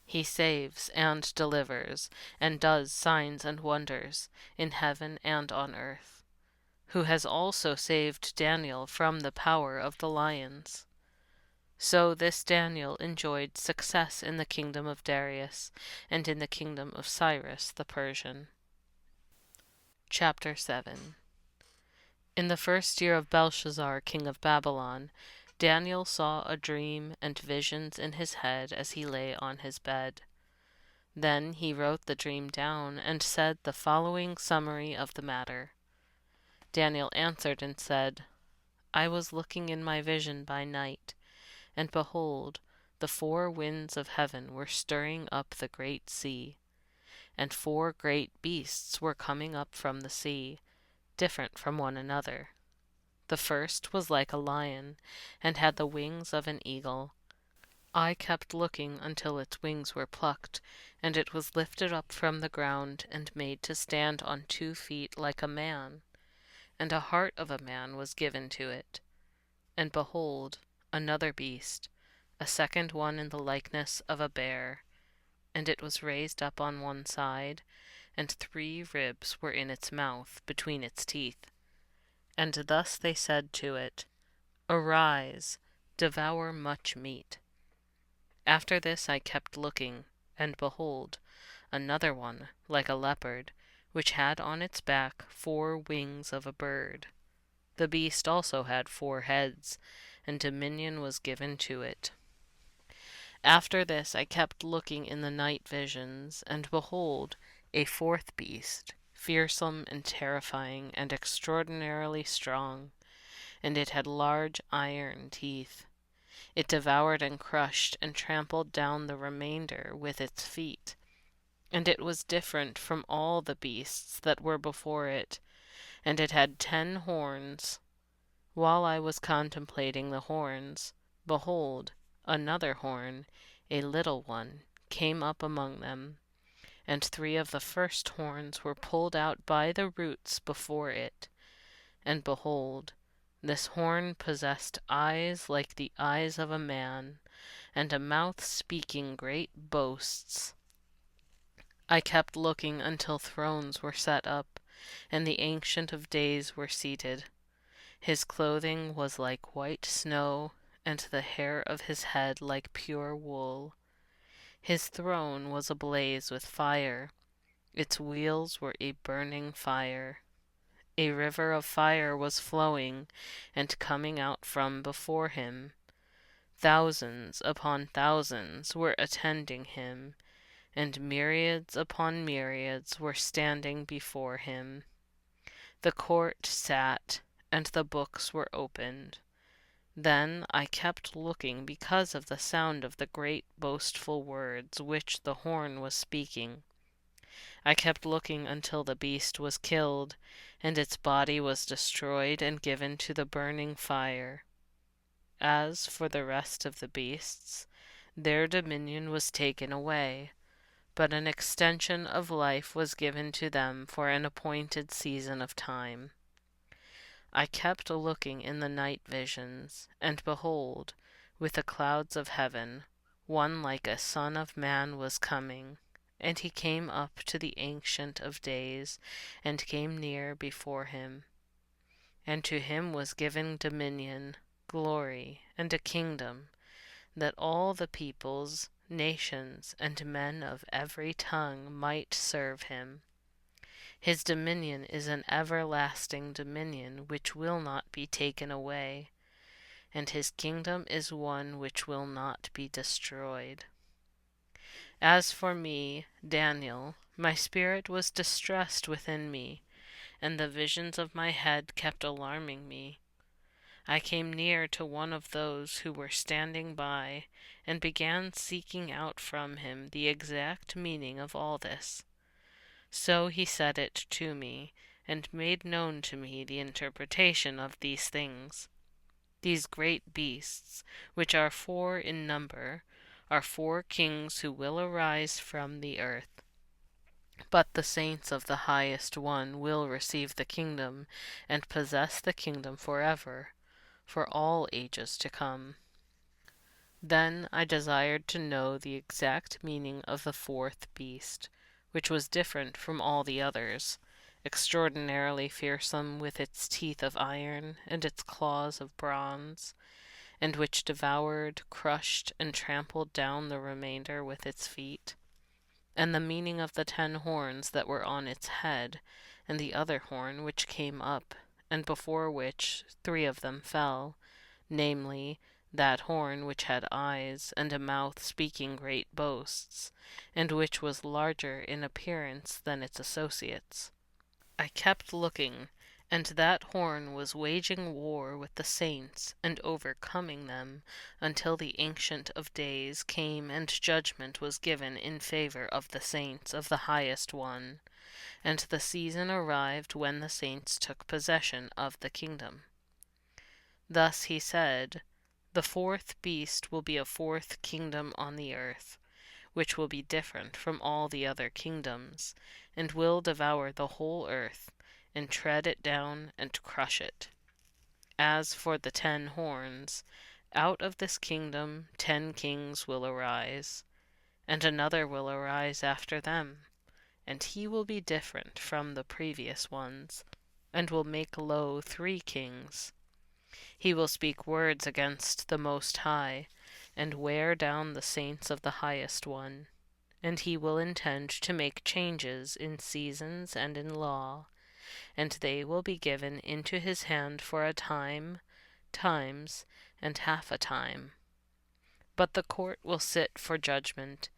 He saves and delivers, and does signs and wonders, in heaven and on earth. who has also saved Daniel from the power of the lions. So this Daniel enjoyed success in the kingdom of Darius and in the kingdom of Cyrus the Persian. Chapter 7. In the first year of Belshazzar, king of Babylon, Daniel saw a dream and visions in his head as he lay on his bed. Then he wrote the dream down and said the following summary of the matter. Daniel answered and said, I was looking in my vision by night, and behold, the 4 winds of heaven were stirring up the great sea, and 4 great beasts were coming up from the sea, different from one another. The first was like a lion, and had the wings of an eagle. I kept looking until its wings were plucked, and it was lifted up from the ground and made to stand on 2 feet like a man, and a heart of a man was given to it. And behold, another beast, a second one in the likeness of a bear, and it was raised up on one side, and 3 ribs were in its mouth between its teeth. And thus they said to it, Arise, devour much meat. After this I kept looking, and behold, another one, like a leopard, which had on its back 4 wings of a bird. The beast also had 4 heads, and dominion was given to it. After this I kept looking in the night visions, and behold, a 4th beast, fearsome and terrifying and extraordinarily strong, and it had large iron teeth. It devoured and crushed and trampled down the remainder with its feet, and it was different from all the beasts that were before it, and it had 10 horns. While I was contemplating the horns, behold, another horn, a little one, came up among them, and 3 of the first horns were pulled out by the roots before it. And behold, this horn possessed eyes like the eyes of a man, and a mouth speaking great boasts. I kept looking until thrones were set up, and the Ancient of Days were seated. His clothing was like white snow, and the hair of his head like pure wool. His throne was ablaze with fire. Its wheels were a burning fire. A river of fire was flowing and coming out from before him. Thousands upon thousands were attending him, and myriads upon myriads were standing before him. The court sat, and the books were opened. Then I kept looking because of the sound of the great boastful words which the horn was speaking. I kept looking until the beast was killed, and its body was destroyed and given to the burning fire. As for the rest of the beasts, their dominion was taken away, but an extension of life was given to them for an appointed season of time. I kept looking in the night visions, and behold, with the clouds of heaven, one like a son of man was coming. And he came up to the Ancient of Days, and came near before him. And to him was given dominion, glory, and a kingdom, that all the peoples, nations, and men of every tongue might serve him. His dominion is an everlasting dominion which will not be taken away, and his kingdom is one which will not be destroyed. As for me, Daniel, my spirit was distressed within me, and the visions of my head kept alarming me. I came near to one of those who were standing by, and began seeking out from him the exact meaning of all this. So he said it to me, and made known to me the interpretation of these things. These great beasts, which are 4 in number, are 4 kings who will arise from the earth. But the saints of the highest one will receive the kingdom, and possess the kingdom forever, for all ages to come. Then I desired to know the exact meaning of the 4th beast, which was different from all the others, extraordinarily fearsome, with its teeth of iron and its claws of bronze, and which devoured, crushed, and trampled down the remainder with its feet. And the meaning of the 10 horns that were on its head, and the other horn which came up, and before which 3 of them fell, namely, that horn which had eyes and a mouth speaking great boasts, and which was larger in appearance than its associates. I kept looking, and that horn was waging war with the saints and overcoming them, until the Ancient of Days came and judgment was given in favor of the saints of the Highest One, and the season arrived when the saints took possession of the kingdom. Thus he said, "The 4th beast will be a 4th kingdom on the earth, which will be different from all the other kingdoms, and will devour the whole earth, and tread it down and crush it. As for the 10 horns, out of this kingdom 10 kings will arise, and another will arise after them, and he will be different from the previous ones, and will make low 3 kings. He will speak words against the Most High, and wear down the saints of the Highest One, and he will intend to make changes in seasons and in law, and they will be given into his hand for a time, times, and half a time. But the court will sit for judgment,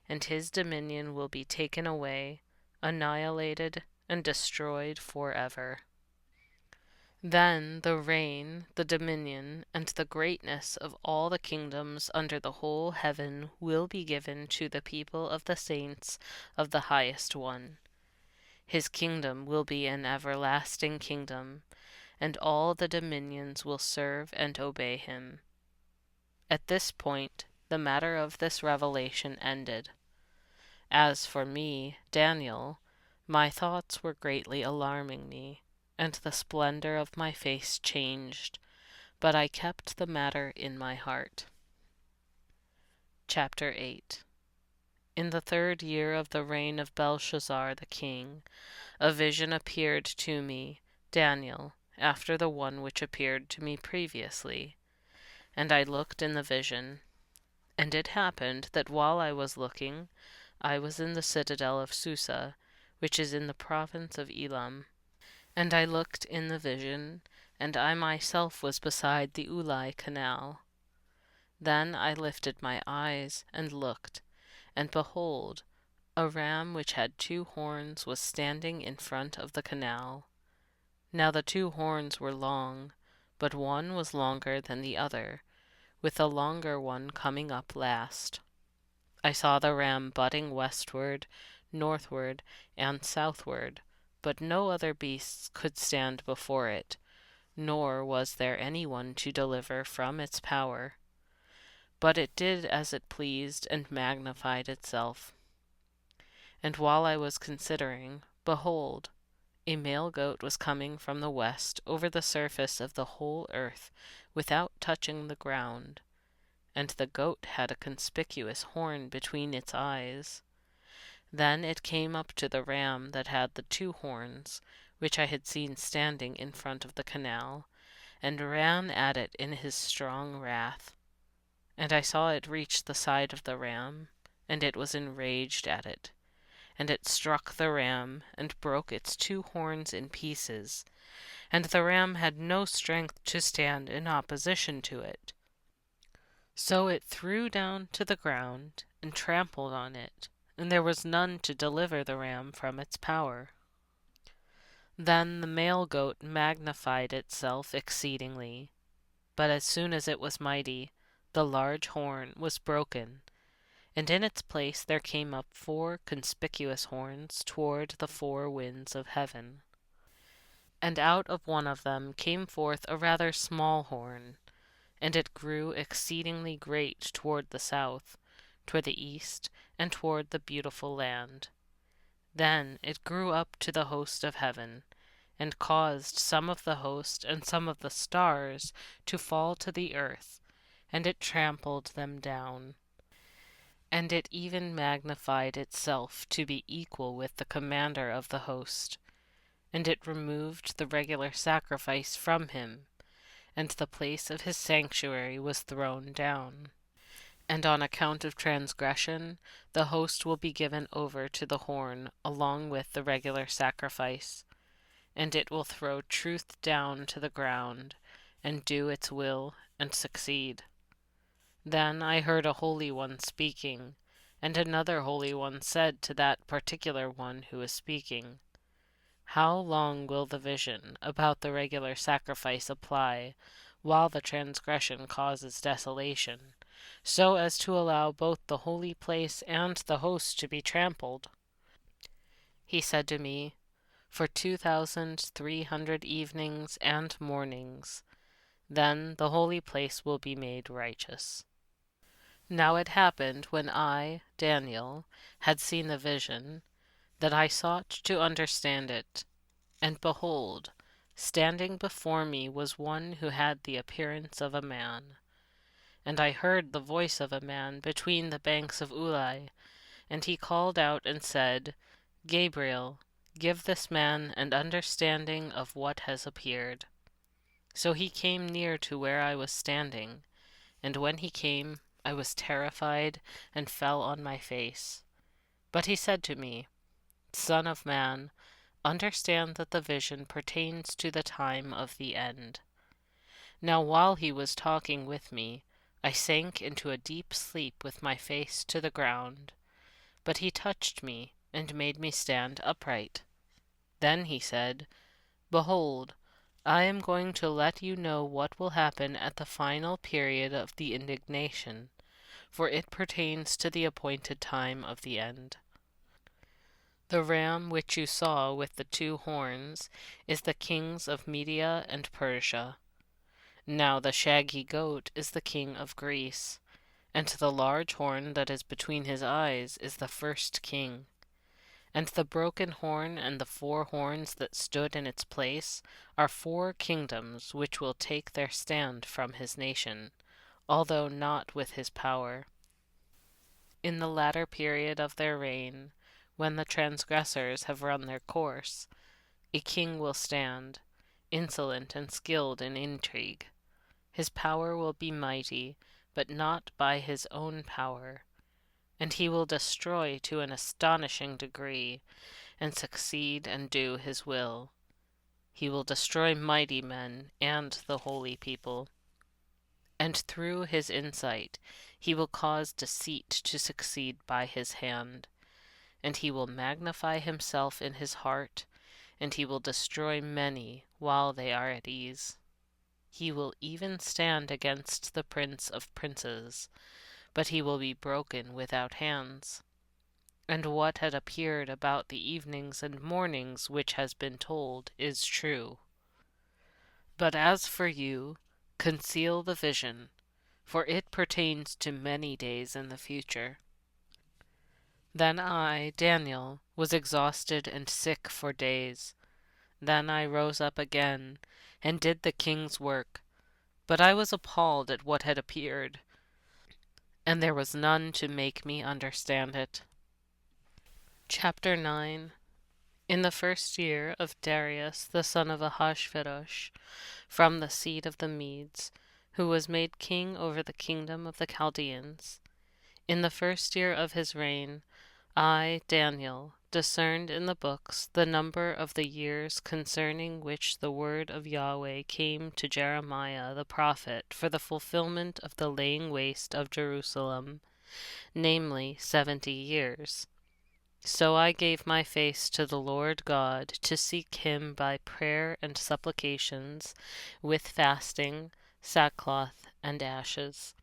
and his dominion will be taken away, annihilated, and destroyed forever. Then the reign, the dominion, and the greatness of all the kingdoms under the whole heaven will be given to the people of the saints of the Highest One. His kingdom will be an everlasting kingdom, and all the dominions will serve and obey him." At this point, the matter of this revelation ended. As for me, Daniel, my thoughts were greatly alarming me, and the splendor of my face changed, but I kept the matter in my heart. Chapter 8. In the 3rd year of the reign of Belshazzar the king, a vision appeared to me, Daniel, after the one which appeared to me previously. And I looked in the vision. And it happened that while I was looking, I was in the citadel of Susa, which is in the province of Elam. And I looked in the vision, and I myself was beside the Ulai canal. Then I lifted my eyes and looked, and behold, a ram which had 2 horns was standing in front of the canal. Now the 2 horns were long, but one was longer than the other, with the longer one coming up last. I saw the ram butting westward, northward, and southward, but no other beasts could stand before it, nor was there any one to deliver from its power. But it did as it pleased and magnified itself. And while I was considering, behold, a male goat was coming from the west over the surface of the whole earth without touching the ground, and the goat had a conspicuous horn between its eyes. Then it came up to the ram that had the 2 horns, which I had seen standing in front of the canal, and ran at it in his strong wrath. And I saw it reach the side of the ram, and it was enraged at it. And it struck the ram, and broke its 2 horns in pieces, and the ram had no strength to stand in opposition to it. So it threw down to the ground, and trampled on it, and there was none to deliver the ram from its power. Then the male goat magnified itself exceedingly, but as soon as it was mighty, the large horn was broken, and in its place there came up 4 conspicuous horns toward the 4 winds of heaven. And out of one of them came forth a rather small horn, and it grew exceedingly great toward the south, toward the east, and toward the beautiful land. Then it grew up to the host of heaven, and caused some of the host and some of the stars to fall to the earth, and it trampled them down. And it even magnified itself to be equal with the commander of the host, And it removed the regular sacrifice from him, and the place of his sanctuary was thrown down. And on account of transgression, the host will be given over to the horn along with the regular sacrifice, and it will throw truth down to the ground, and do its will, and succeed. Then I heard a holy one speaking, and another holy one said to that particular one who was speaking, "How long will the vision about the regular sacrifice apply, while the transgression causes desolation, so as to allow both the holy place and the host to be trampled?" He said to me, "For 2,300 evenings and mornings, then the holy place will be made righteous." Now it happened, when I, Daniel, had seen the vision, that I sought to understand it. And behold, standing before me was one who had the appearance of a man. And I heard the voice of a man between the banks of Ulai, and he called out and said, "Gabriel, give this man an understanding of what has appeared." So he came near to where I was standing, and when he came, I was terrified and fell on my face. But he said to me, "Son of man, understand that the vision pertains to the time of the end." Now while he was talking with me, I sank into a deep sleep with my face to the ground. But he touched me and made me stand upright. Then he said, "Behold, I am going to let you know what will happen at the final period of the indignation, for it pertains to the appointed time of the end. The ram which you saw with the 2 horns is the kings of Media and Persia. Now the shaggy goat is the king of Greece, and the large horn that is between his eyes is the first king. And the broken horn and the 4 horns that stood in its place are 4 kingdoms which will take their stand from his nation, although not with his power. In the latter period of their reign, when the transgressors have run their course, a king will stand, insolent and skilled in intrigue. His power will be mighty, but not by his own power, and he will destroy to an astonishing degree, and succeed and do his will. He will destroy mighty men and the holy people. And through his insight he will cause deceit to succeed by his hand. And he will magnify himself in his heart, and he will destroy many while they are at ease. He will even stand against the prince of princes, but he will be broken without hands. And what had appeared about the evenings and mornings which has been told is true. But as for you, conceal the vision, for it pertains to many days in the future. Then I, Daniel, was exhausted and sick for days. Then I rose up again, and did the king's work, but I was appalled at what had appeared, and there was none to make me understand it. Chapter 9. In the 1st year of Darius the son of Ahasverosh, from the seed of the Medes, who was made king over the kingdom of the Chaldeans, in the 1st year of his reign, I, Daniel, discerned in the books the number of the years concerning which the word of Yahweh came to Jeremiah the prophet for the fulfillment of the laying waste of Jerusalem, namely 70 years. So I gave my face to the Lord God to seek him by prayer and supplications, with fasting, sackcloth, and ashes.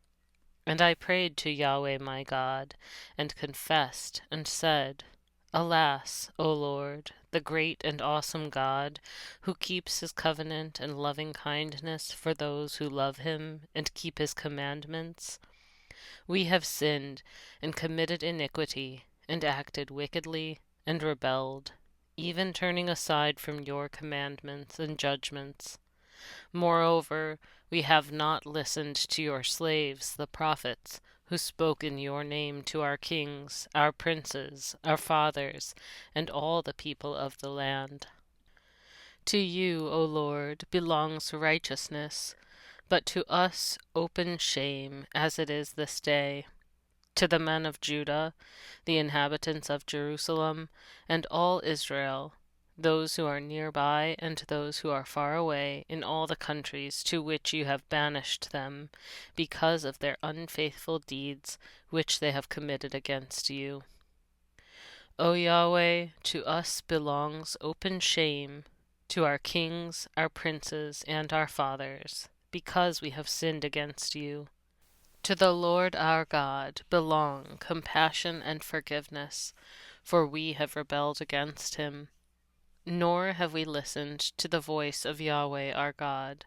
And I prayed to Yahweh my God, and confessed, and said, "Alas, O Lord, the great and awesome God, who keeps his covenant and loving kindness for those who love him and keep his commandments, we have sinned and committed iniquity, and acted wickedly, and rebelled, even turning aside from your commandments and judgments. Moreover, we have not listened to your slaves, the prophets, who spoke in your name to our kings, our princes, our fathers, and all the people of the land. To you, O Lord, belongs righteousness, but to us open shame, as it is this day. To the men of Judah, the inhabitants of Jerusalem, and all Israel, those who are nearby and those who are far away in all the countries to which you have banished them, because of their unfaithful deeds which they have committed against you. O Yahweh, to us belongs open shame, to our kings, our princes, and our fathers, because we have sinned against you. To the Lord our God belong compassion and forgiveness, for we have rebelled against him. Nor have we listened to the voice of Yahweh our God,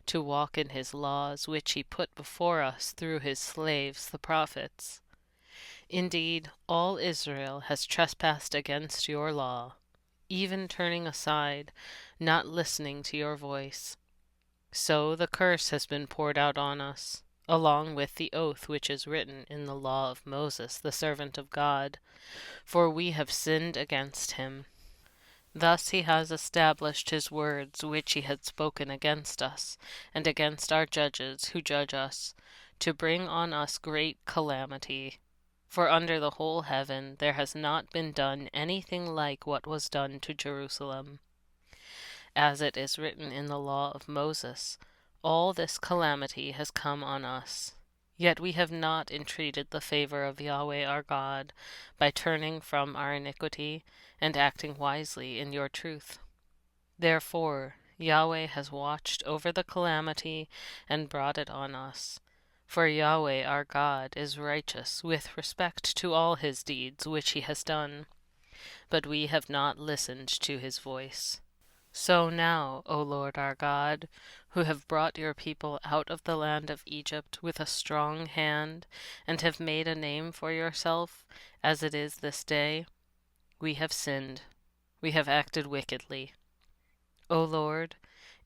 to walk in his laws which he put before us through his slaves the prophets. Indeed, all Israel has trespassed against your law, even turning aside, not listening to your voice. So the curse has been poured out on us, along with the oath which is written in the law of Moses, the servant of God, for we have sinned against him. Thus he has established his words which he had spoken against us, and against our judges who judge us, to bring on us great calamity. For under the whole heaven there has not been done anything like what was done to Jerusalem. As it is written in the law of Moses, all this calamity has come on us. Yet we have not entreated the favor of Yahweh our God by turning from our iniquity and acting wisely in your truth. Therefore Yahweh has watched over the calamity and brought it on us. For Yahweh our God is righteous with respect to all his deeds which he has done, but we have not listened to his voice. So now, O Lord our God, who have brought your people out of the land of Egypt with a strong hand, and have made a name for yourself, as it is this day, we have sinned, we have acted wickedly. O Lord,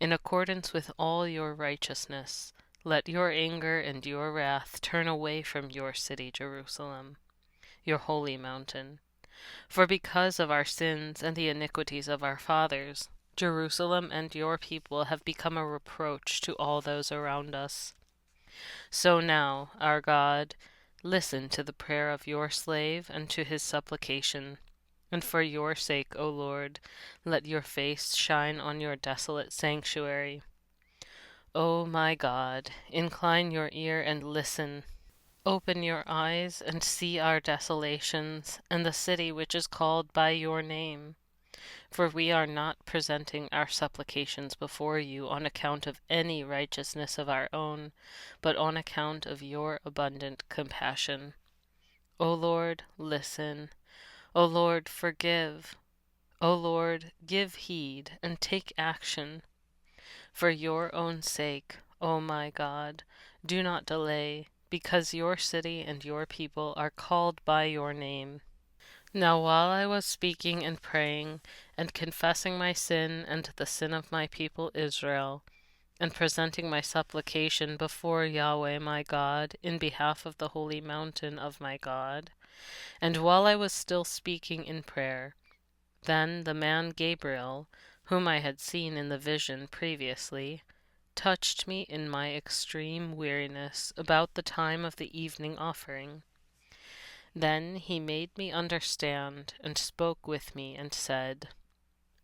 in accordance with all your righteousness, let your anger and your wrath turn away from your city Jerusalem, your holy mountain. For because of our sins and the iniquities of our fathers, Jerusalem and your people have become a reproach to all those around us. So now, our God, listen to the prayer of your slave and to his supplication. And for your sake, O Lord, let your face shine on your desolate sanctuary. O my God, incline your ear and listen. Open your eyes and see our desolations, and the city which is called by your name. For we are not presenting our supplications before you on account of any righteousness of our own, but on account of your abundant compassion. O Lord, listen. O Lord, forgive. O Lord, give heed and take action. For your own sake, O my God, do not delay, because your city and your people are called by your name. Now while I was speaking and praying, and confessing my sin and the sin of my people Israel, and presenting my supplication before Yahweh my God in behalf of the holy mountain of my God, and while I was still speaking in prayer, then the man Gabriel, whom I had seen in the vision previously, touched me in my extreme weariness about the time of the evening offering. Then he made me understand and spoke with me and said,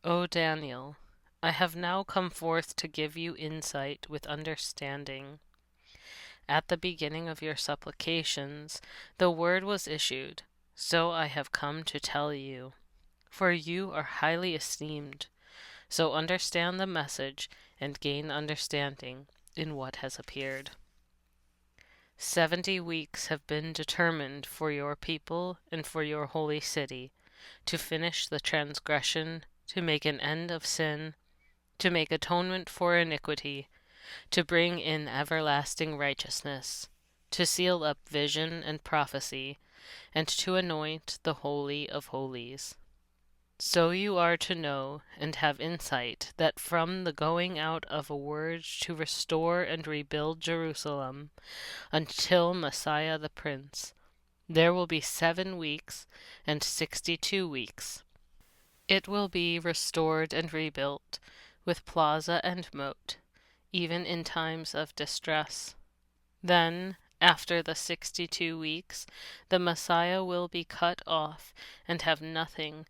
O Daniel, I have now come forth to give you insight with understanding. At the beginning of your supplications the word was issued, so I have come to tell you. For you are highly esteemed, so understand the message and gain understanding in what has appeared. 70 weeks have been determined for your people and for your holy city, to finish the transgression, to make an end of sin, to make atonement for iniquity, to bring in everlasting righteousness, to seal up vision and prophecy, and to anoint the Holy of Holies. So you are to know and have insight that from the going out of a word to restore and rebuild Jerusalem until Messiah the Prince, there will be 7 weeks and 62 weeks. It will be restored and rebuilt, with plaza and moat, even in times of distress. Then, after the 62 weeks, the Messiah will be cut off and have nothing,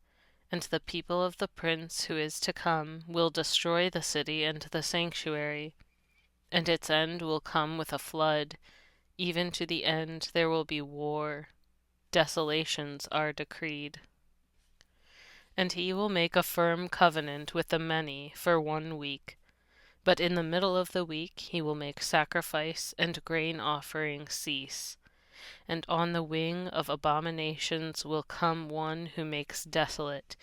and the people of the prince who is to come will destroy the city and the sanctuary, and its end will come with a flood. Even to the end there will be war. Desolations are decreed. And he will make a firm covenant with the many for 1 week. But in the middle of the week he will make sacrifice and grain offering cease. And on the wing of abominations will come one who makes desolate,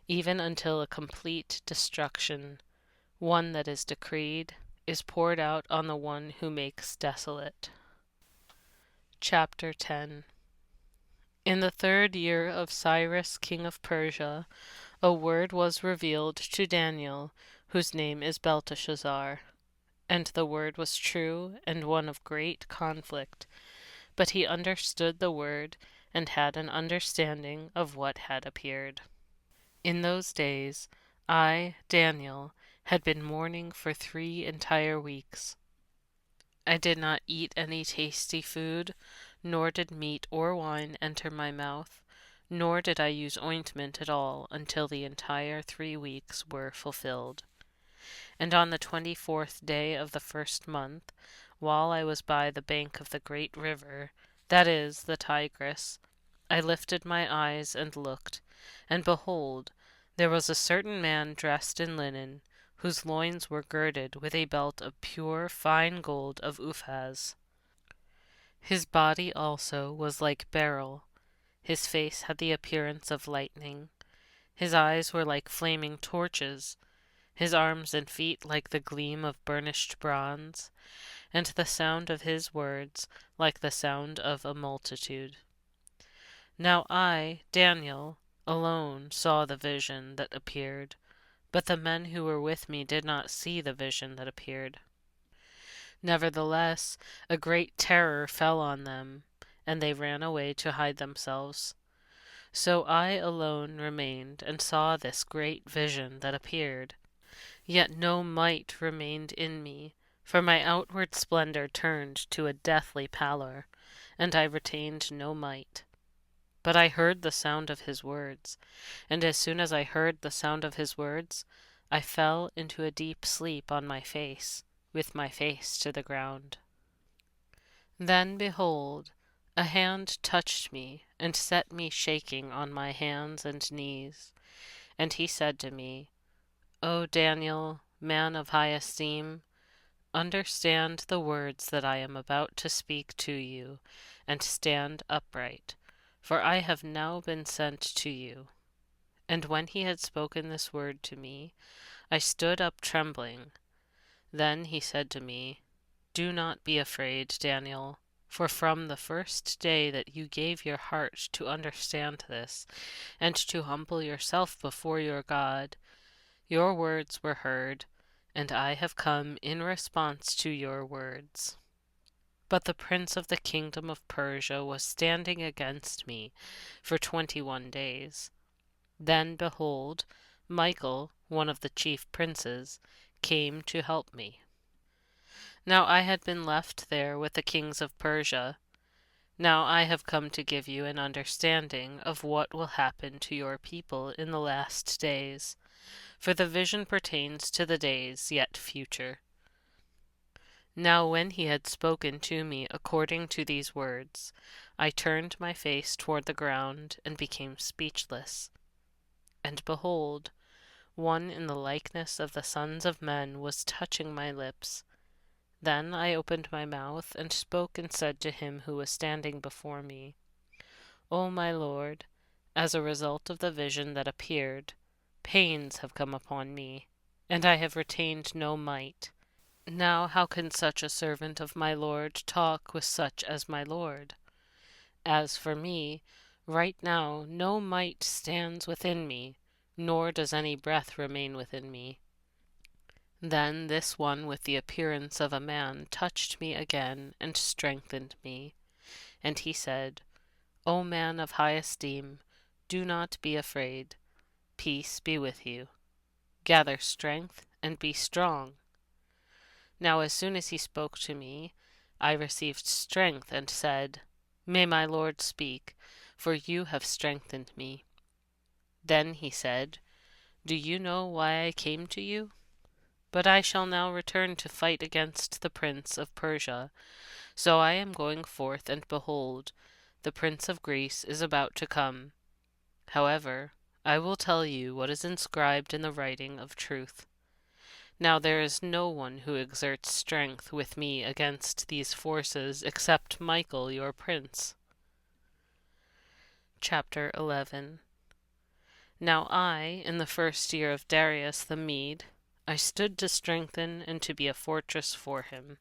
even until a complete destruction. One that is decreed is poured out on the one who makes desolate. Chapter 10. In the 3rd year of Cyrus king of Persia, a word was revealed to Daniel, whose name is Belteshazzar. And the word was true and one of great conflict. But he understood the word and had an understanding of what had appeared. In those days, I, Daniel, had been mourning for 3 entire weeks. I did not eat any tasty food, nor did meat or wine enter my mouth, nor did I use ointment at all until the entire 3 weeks were fulfilled. And on the 24th day of the 1st month, while I was by the bank of the great river, that is, the Tigris, I lifted my eyes and looked, and behold, there was a certain man dressed in linen, whose loins were girded with a belt of pure fine gold of Uphaz. His body also was like beryl, his face had the appearance of lightning, his eyes were like flaming torches, his arms and feet like the gleam of burnished bronze, and the sound of his words like the sound of a multitude. Now I, Daniel, alone saw the vision that appeared, but the men who were with me did not see the vision that appeared. Nevertheless, a great terror fell on them, and they ran away to hide themselves. So I alone remained and saw this great vision that appeared. Yet no might remained in me, for my outward splendor turned to a deathly pallor, and I retained no might. But I heard the sound of his words, and as soon as I heard the sound of his words, I fell into a deep sleep on my face, with my face to the ground. Then, behold, a hand touched me, and set me shaking on my hands and knees. And he said to me, O Daniel, man of high esteem, understand the words that I am about to speak to you, and stand upright, for I have now been sent to you. And when he had spoken this word to me, I stood up trembling. Then he said to me, Do not be afraid, Daniel, for from the first day that you gave your heart to understand this, and to humble yourself before your God, your words were heard, and I have come in response to your words. But the prince of the kingdom of Persia was standing against me for 21 days. Then, behold, Michael, one of the chief princes, came to help me. Now I had been left there with the kings of Persia. Now I have come to give you an understanding of what will happen to your people in the last days, for the vision pertains to the days yet future. Now when he had spoken to me according to these words, I turned my face toward the ground and became speechless. And behold, one in the likeness of the sons of men was touching my lips. Then I opened my mouth and spoke and said to him who was standing before me, O my Lord, as a result of the vision that appeared, pains have come upon me, and I have retained no might. Now how can such a servant of my Lord talk with such as my Lord? As for me, right now no might stands within me, nor does any breath remain within me. Then this one with the appearance of a man touched me again and strengthened me. And he said, O man of high esteem, do not be afraid. Peace be with you. Gather strength and be strong." Now as soon as he spoke to me, I received strength and said, "May my Lord speak, for you have strengthened me." Then he said, "Do you know why I came to you? But I shall now return to fight against the prince of Persia. So I am going forth, and behold, the prince of Greece is about to come. However, I will tell you what is inscribed in the writing of truth. Now there is no one who exerts strength with me against these forces except Michael your prince." Chapter 11. Now I, in the first year of Darius the Mede, I stood to strengthen and to be a fortress for him.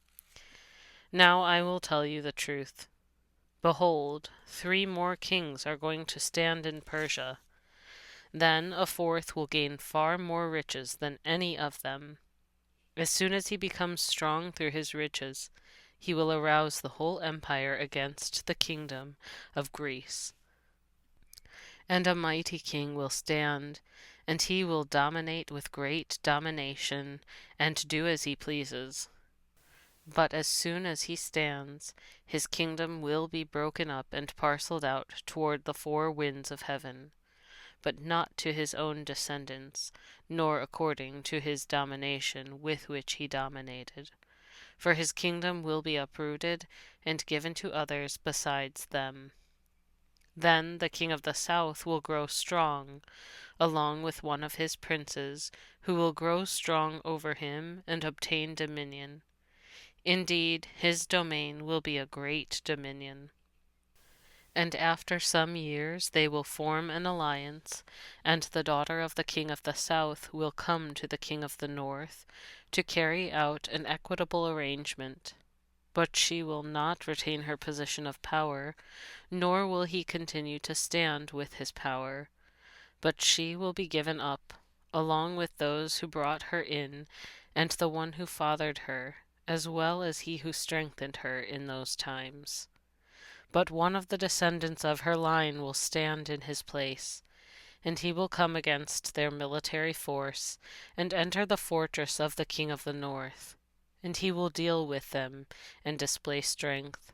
Now I will tell you the truth. Behold, 3 more kings are going to stand in Persia. Then a fourth will gain far more riches than any of them. As soon as he becomes strong through his riches, he will arouse the whole empire against the kingdom of Greece. And a mighty king will stand, and he will dominate with great domination, and do as he pleases. But as soon as he stands, his kingdom will be broken up and parceled out toward the 4 winds of heaven, but not to his own descendants, nor according to his domination with which he dominated. For his kingdom will be uprooted and given to others besides them. Then the king of the south will grow strong, along with one of his princes, who will grow strong over him and obtain dominion. Indeed, his domain will be a great dominion. And after some years they will form an alliance, and the daughter of the king of the south will come to the king of the north to carry out an equitable arrangement. But she will not retain her position of power, nor will he continue to stand with his power, but she will be given up, along with those who brought her in, and the one who fathered her, as well as he who strengthened her in those times. But one of the descendants of her line will stand in his place, and he will come against their military force, and enter the fortress of the king of the north, and he will deal with them, and display strength,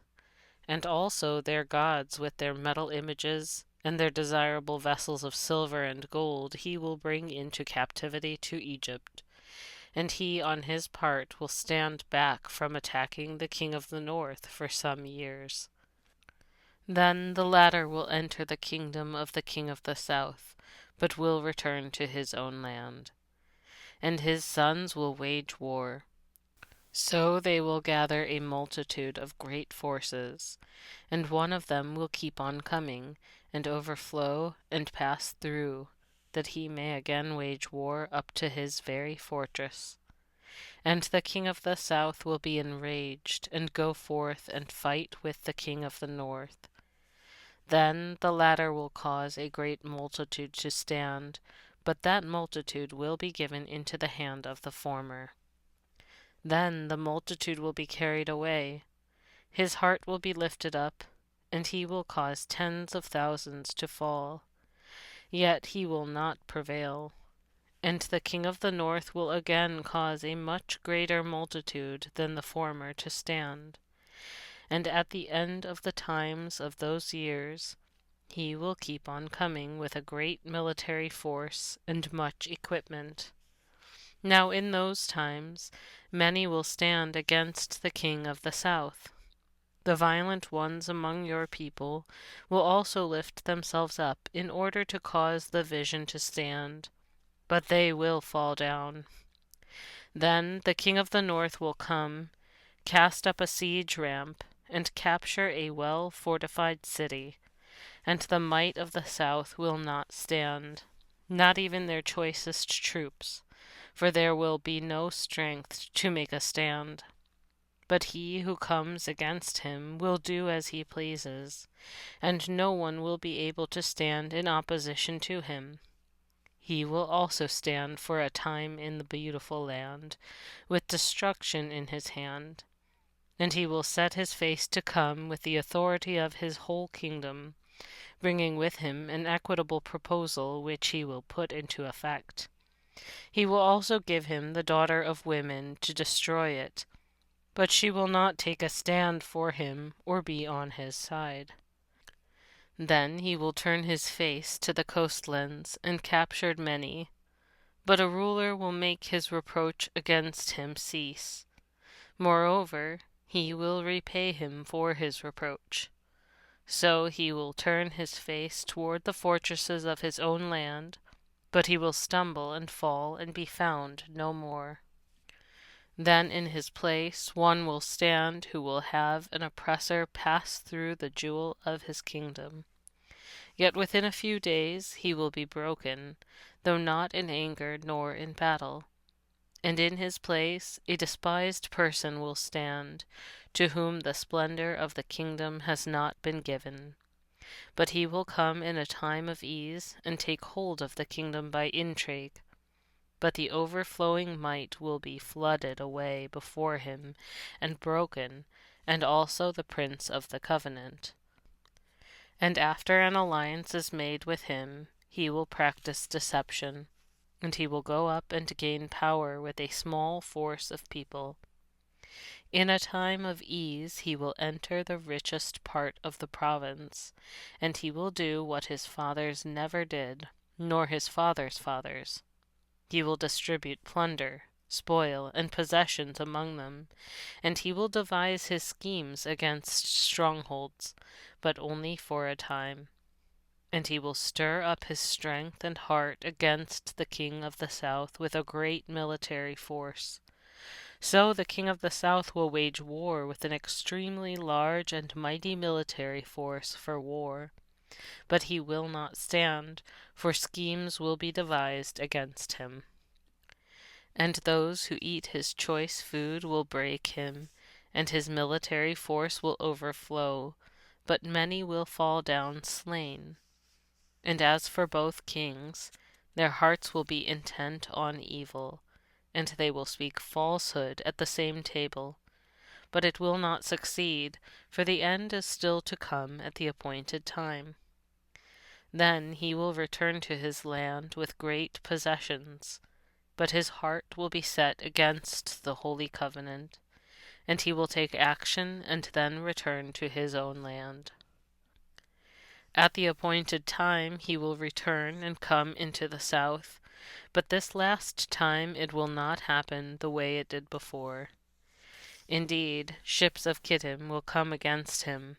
and also their gods with their metal images, and their desirable vessels of silver and gold he will bring into captivity to Egypt, and he on his part will stand back from attacking the king of the north for some years. Then the latter will enter the kingdom of the king of the south, but will return to his own land. And his sons will wage war. So they will gather a multitude of great forces, and one of them will keep on coming, and overflow and pass through, that he may again wage war up to his very fortress. And the king of the south will be enraged, and go forth and fight with the king of the north. Then the latter will cause a great multitude to stand, but that multitude will be given into the hand of the former. Then the multitude will be carried away. His heart will be lifted up, and he will cause tens of thousands to fall. Yet he will not prevail. And the king of the north will again cause a much greater multitude than the former to stand. And at the end of the times of those years, he will keep on coming with a great military force and much equipment. Now in those times many will stand against the king of the south. The violent ones among your people will also lift themselves up in order to cause the vision to stand, but they will fall down. Then the king of the north will come, cast up a siege ramp, and capture a well-fortified city, and the might of the south will not stand, not even their choicest troops, for there will be no strength to make a stand. But he who comes against him will do as he pleases, and no one will be able to stand in opposition to him. He will also stand for a time in the beautiful land, with destruction in his hand, and he will set his face to come with the authority of his whole kingdom, bringing with him an equitable proposal which he will put into effect. He will also give him the daughter of women to destroy it, but she will not take a stand for him or be on his side. Then he will turn his face to the coastlands and capture many, but a ruler will make his reproach against him cease. Moreover, he will repay him for his reproach. So he will turn his face toward the fortresses of his own land, but he will stumble and fall and be found no more. Then in his place one will stand who will have an oppressor pass through the jewel of his kingdom. Yet within a few days he will be broken, though not in anger nor in battle. And in his place a despised person will stand, to whom the splendor of the kingdom has not been given. But he will come in a time of ease, and take hold of the kingdom by intrigue. But the overflowing might will be flooded away before him, and broken, and also the prince of the covenant. And after an alliance is made with him, he will practice deception, and he will go up and gain power with a small force of people. In a time of ease he will enter the richest part of the province, and he will do what his fathers never did, nor his fathers' fathers. He will distribute plunder, spoil, and possessions among them, and he will devise his schemes against strongholds, but only for a time. And he will stir up his strength and heart against the king of the south with a great military force. So the king of the south will wage war with an extremely large and mighty military force for war. But he will not stand, for schemes will be devised against him. And those who eat his choice food will break him, and his military force will overflow, but many will fall down slain. And as for both kings, their hearts will be intent on evil, and they will speak falsehood at the same table. But it will not succeed, for the end is still to come at the appointed time. Then he will return to his land with great possessions, but his heart will be set against the holy covenant, and he will take action and then return to his own land. At the appointed time he will return and come into the south, but this last time it will not happen the way it did before. Indeed, ships of Kittim will come against him.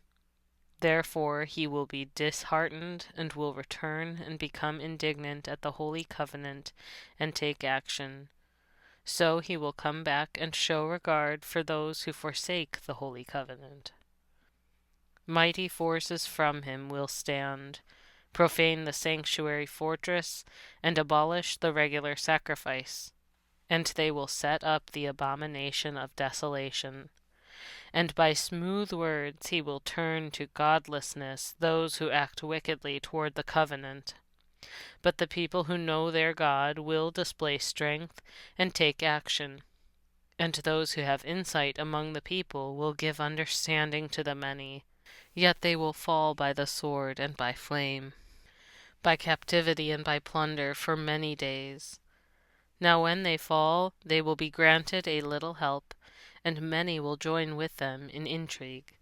Therefore he will be disheartened and will return and become indignant at the holy covenant and take action. So he will come back and show regard for those who forsake the holy covenant. Mighty forces from him will stand, profane the sanctuary fortress, and abolish the regular sacrifice. And they will set up the abomination of desolation. And by smooth words he will turn to godlessness those who act wickedly toward the covenant. But the people who know their God will display strength and take action. And those who have insight among the people will give understanding to the many. Yet they will fall by the sword and by flame, by captivity and by plunder for many days. Now when they fall, they will be granted a little help, and many will join with them in intrigue.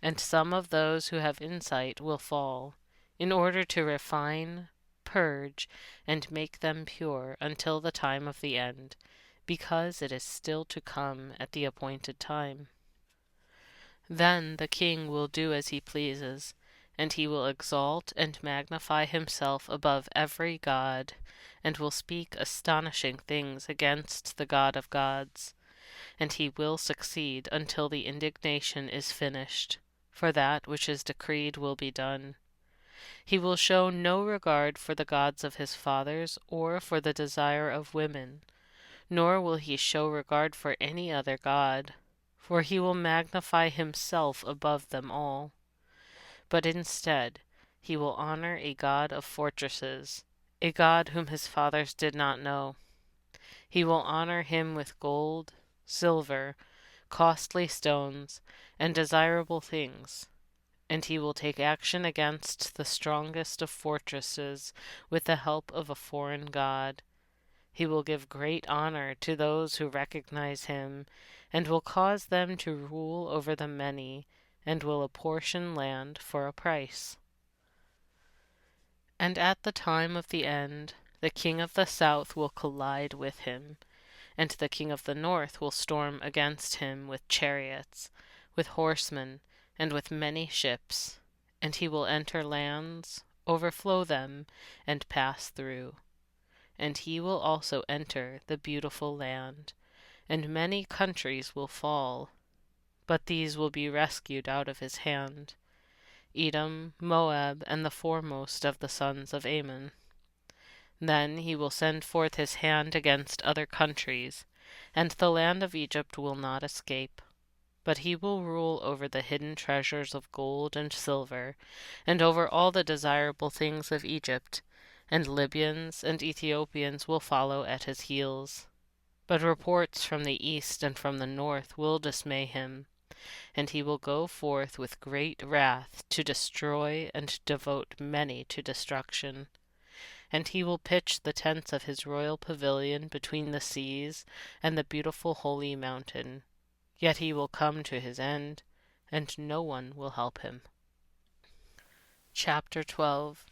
And some of those who have insight will fall, in order to refine, purge, and make them pure until the time of the end, because it is still to come at the appointed time. Then the king will do as he pleases, and he will exalt and magnify himself above every god, and will speak astonishing things against the God of gods. And he will succeed until the indignation is finished, for that which is decreed will be done. He will show no regard for the gods of his fathers or for the desire of women, nor will he show regard for any other god, for he will magnify himself above them all. But instead, he will honor a god of fortresses, a god whom his fathers did not know. He will honor him with gold, silver, costly stones, and desirable things, and he will take action against the strongest of fortresses with the help of a foreign god. He will give great honor to those who recognize him, and will cause them to rule over the many, and will apportion land for a price. And at the time of the end, the king of the south will collide with him, and the king of the north will storm against him with chariots, with horsemen, and with many ships, and he will enter lands, overflow them, and pass through. And he will also enter the beautiful land, and many countries will fall, but these will be rescued out of his hand: Edom, Moab, and the foremost of the sons of Ammon. Then he will send forth his hand against other countries, and the land of Egypt will not escape. But he will rule over the hidden treasures of gold and silver, and over all the desirable things of Egypt, and Libyans and Ethiopians will follow at his heels. But reports from the east and from the north will dismay him, and he will go forth with great wrath to destroy and devote many to destruction. And he will pitch the tents of his royal pavilion between the seas and the beautiful holy mountain. Yet he will come to his end, and no one will help him. Chapter 12.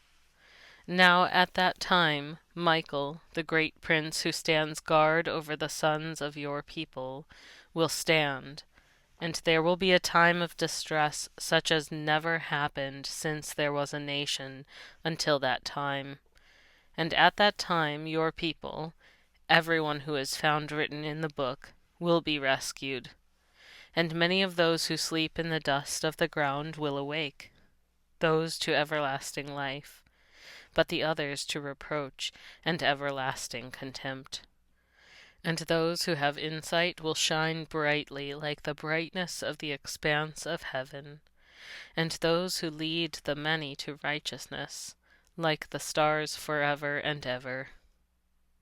Now at that time Michael, the great prince who stands guard over the sons of your people, will stand, and there will be a time of distress such as never happened since there was a nation until that time. And at that time your people, everyone who is found written in the book, will be rescued. And many of those who sleep in the dust of the ground will awake, those to everlasting life, but the others to reproach and everlasting contempt. And those who have insight will shine brightly like the brightness of the expanse of heaven, and those who lead the many to righteousness, like the stars forever and ever.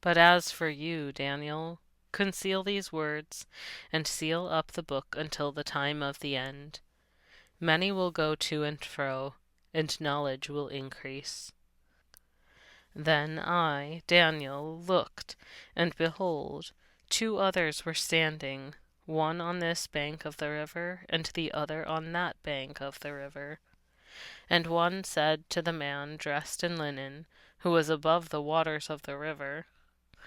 But as for you, Daniel, conceal these words, and seal up the book until the time of the end. Many will go to and fro, and knowledge will increase. Then I, Daniel, looked, and behold, 2 others were standing, one on this bank of the river, and the other on that bank of the river. And one said to the man dressed in linen, who was above the waters of the river,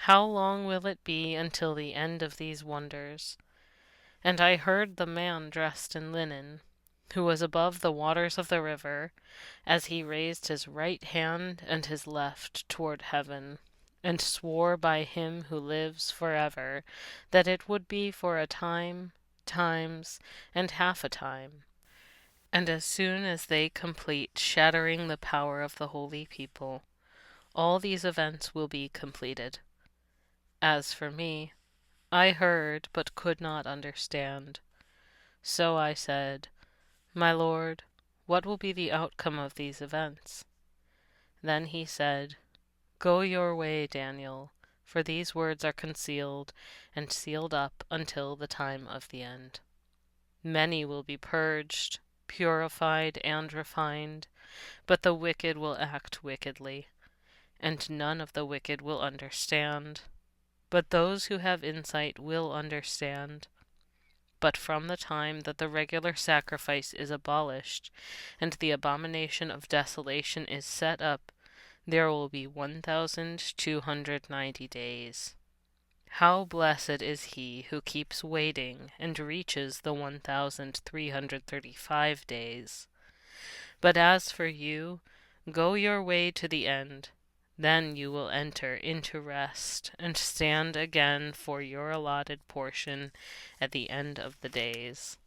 "How long will it be until the end of these wonders?" And I heard the man dressed in linen, who was above the waters of the river, as he raised his right hand and his left toward heaven, and swore by him who lives forever, that it would be for a time, times, and half a time. And as soon as they complete shattering the power of the holy people, all these events will be completed. As for me, I heard but could not understand. So I said, "My Lord, what will be the outcome of these events?" Then he said, "Go your way, Daniel, for these words are concealed and sealed up until the time of the end. Many will be purged, purified, and refined, but the wicked will act wickedly, and none of the wicked will understand. But those who have insight will understand. But from the time that the regular sacrifice is abolished, and the abomination of desolation is set up, there will be 1,290 days. How blessed is he who keeps waiting and reaches the 1,335 days. But as for you, go your way to the end. Then you will enter into rest, and stand again for your allotted portion at the end of the days."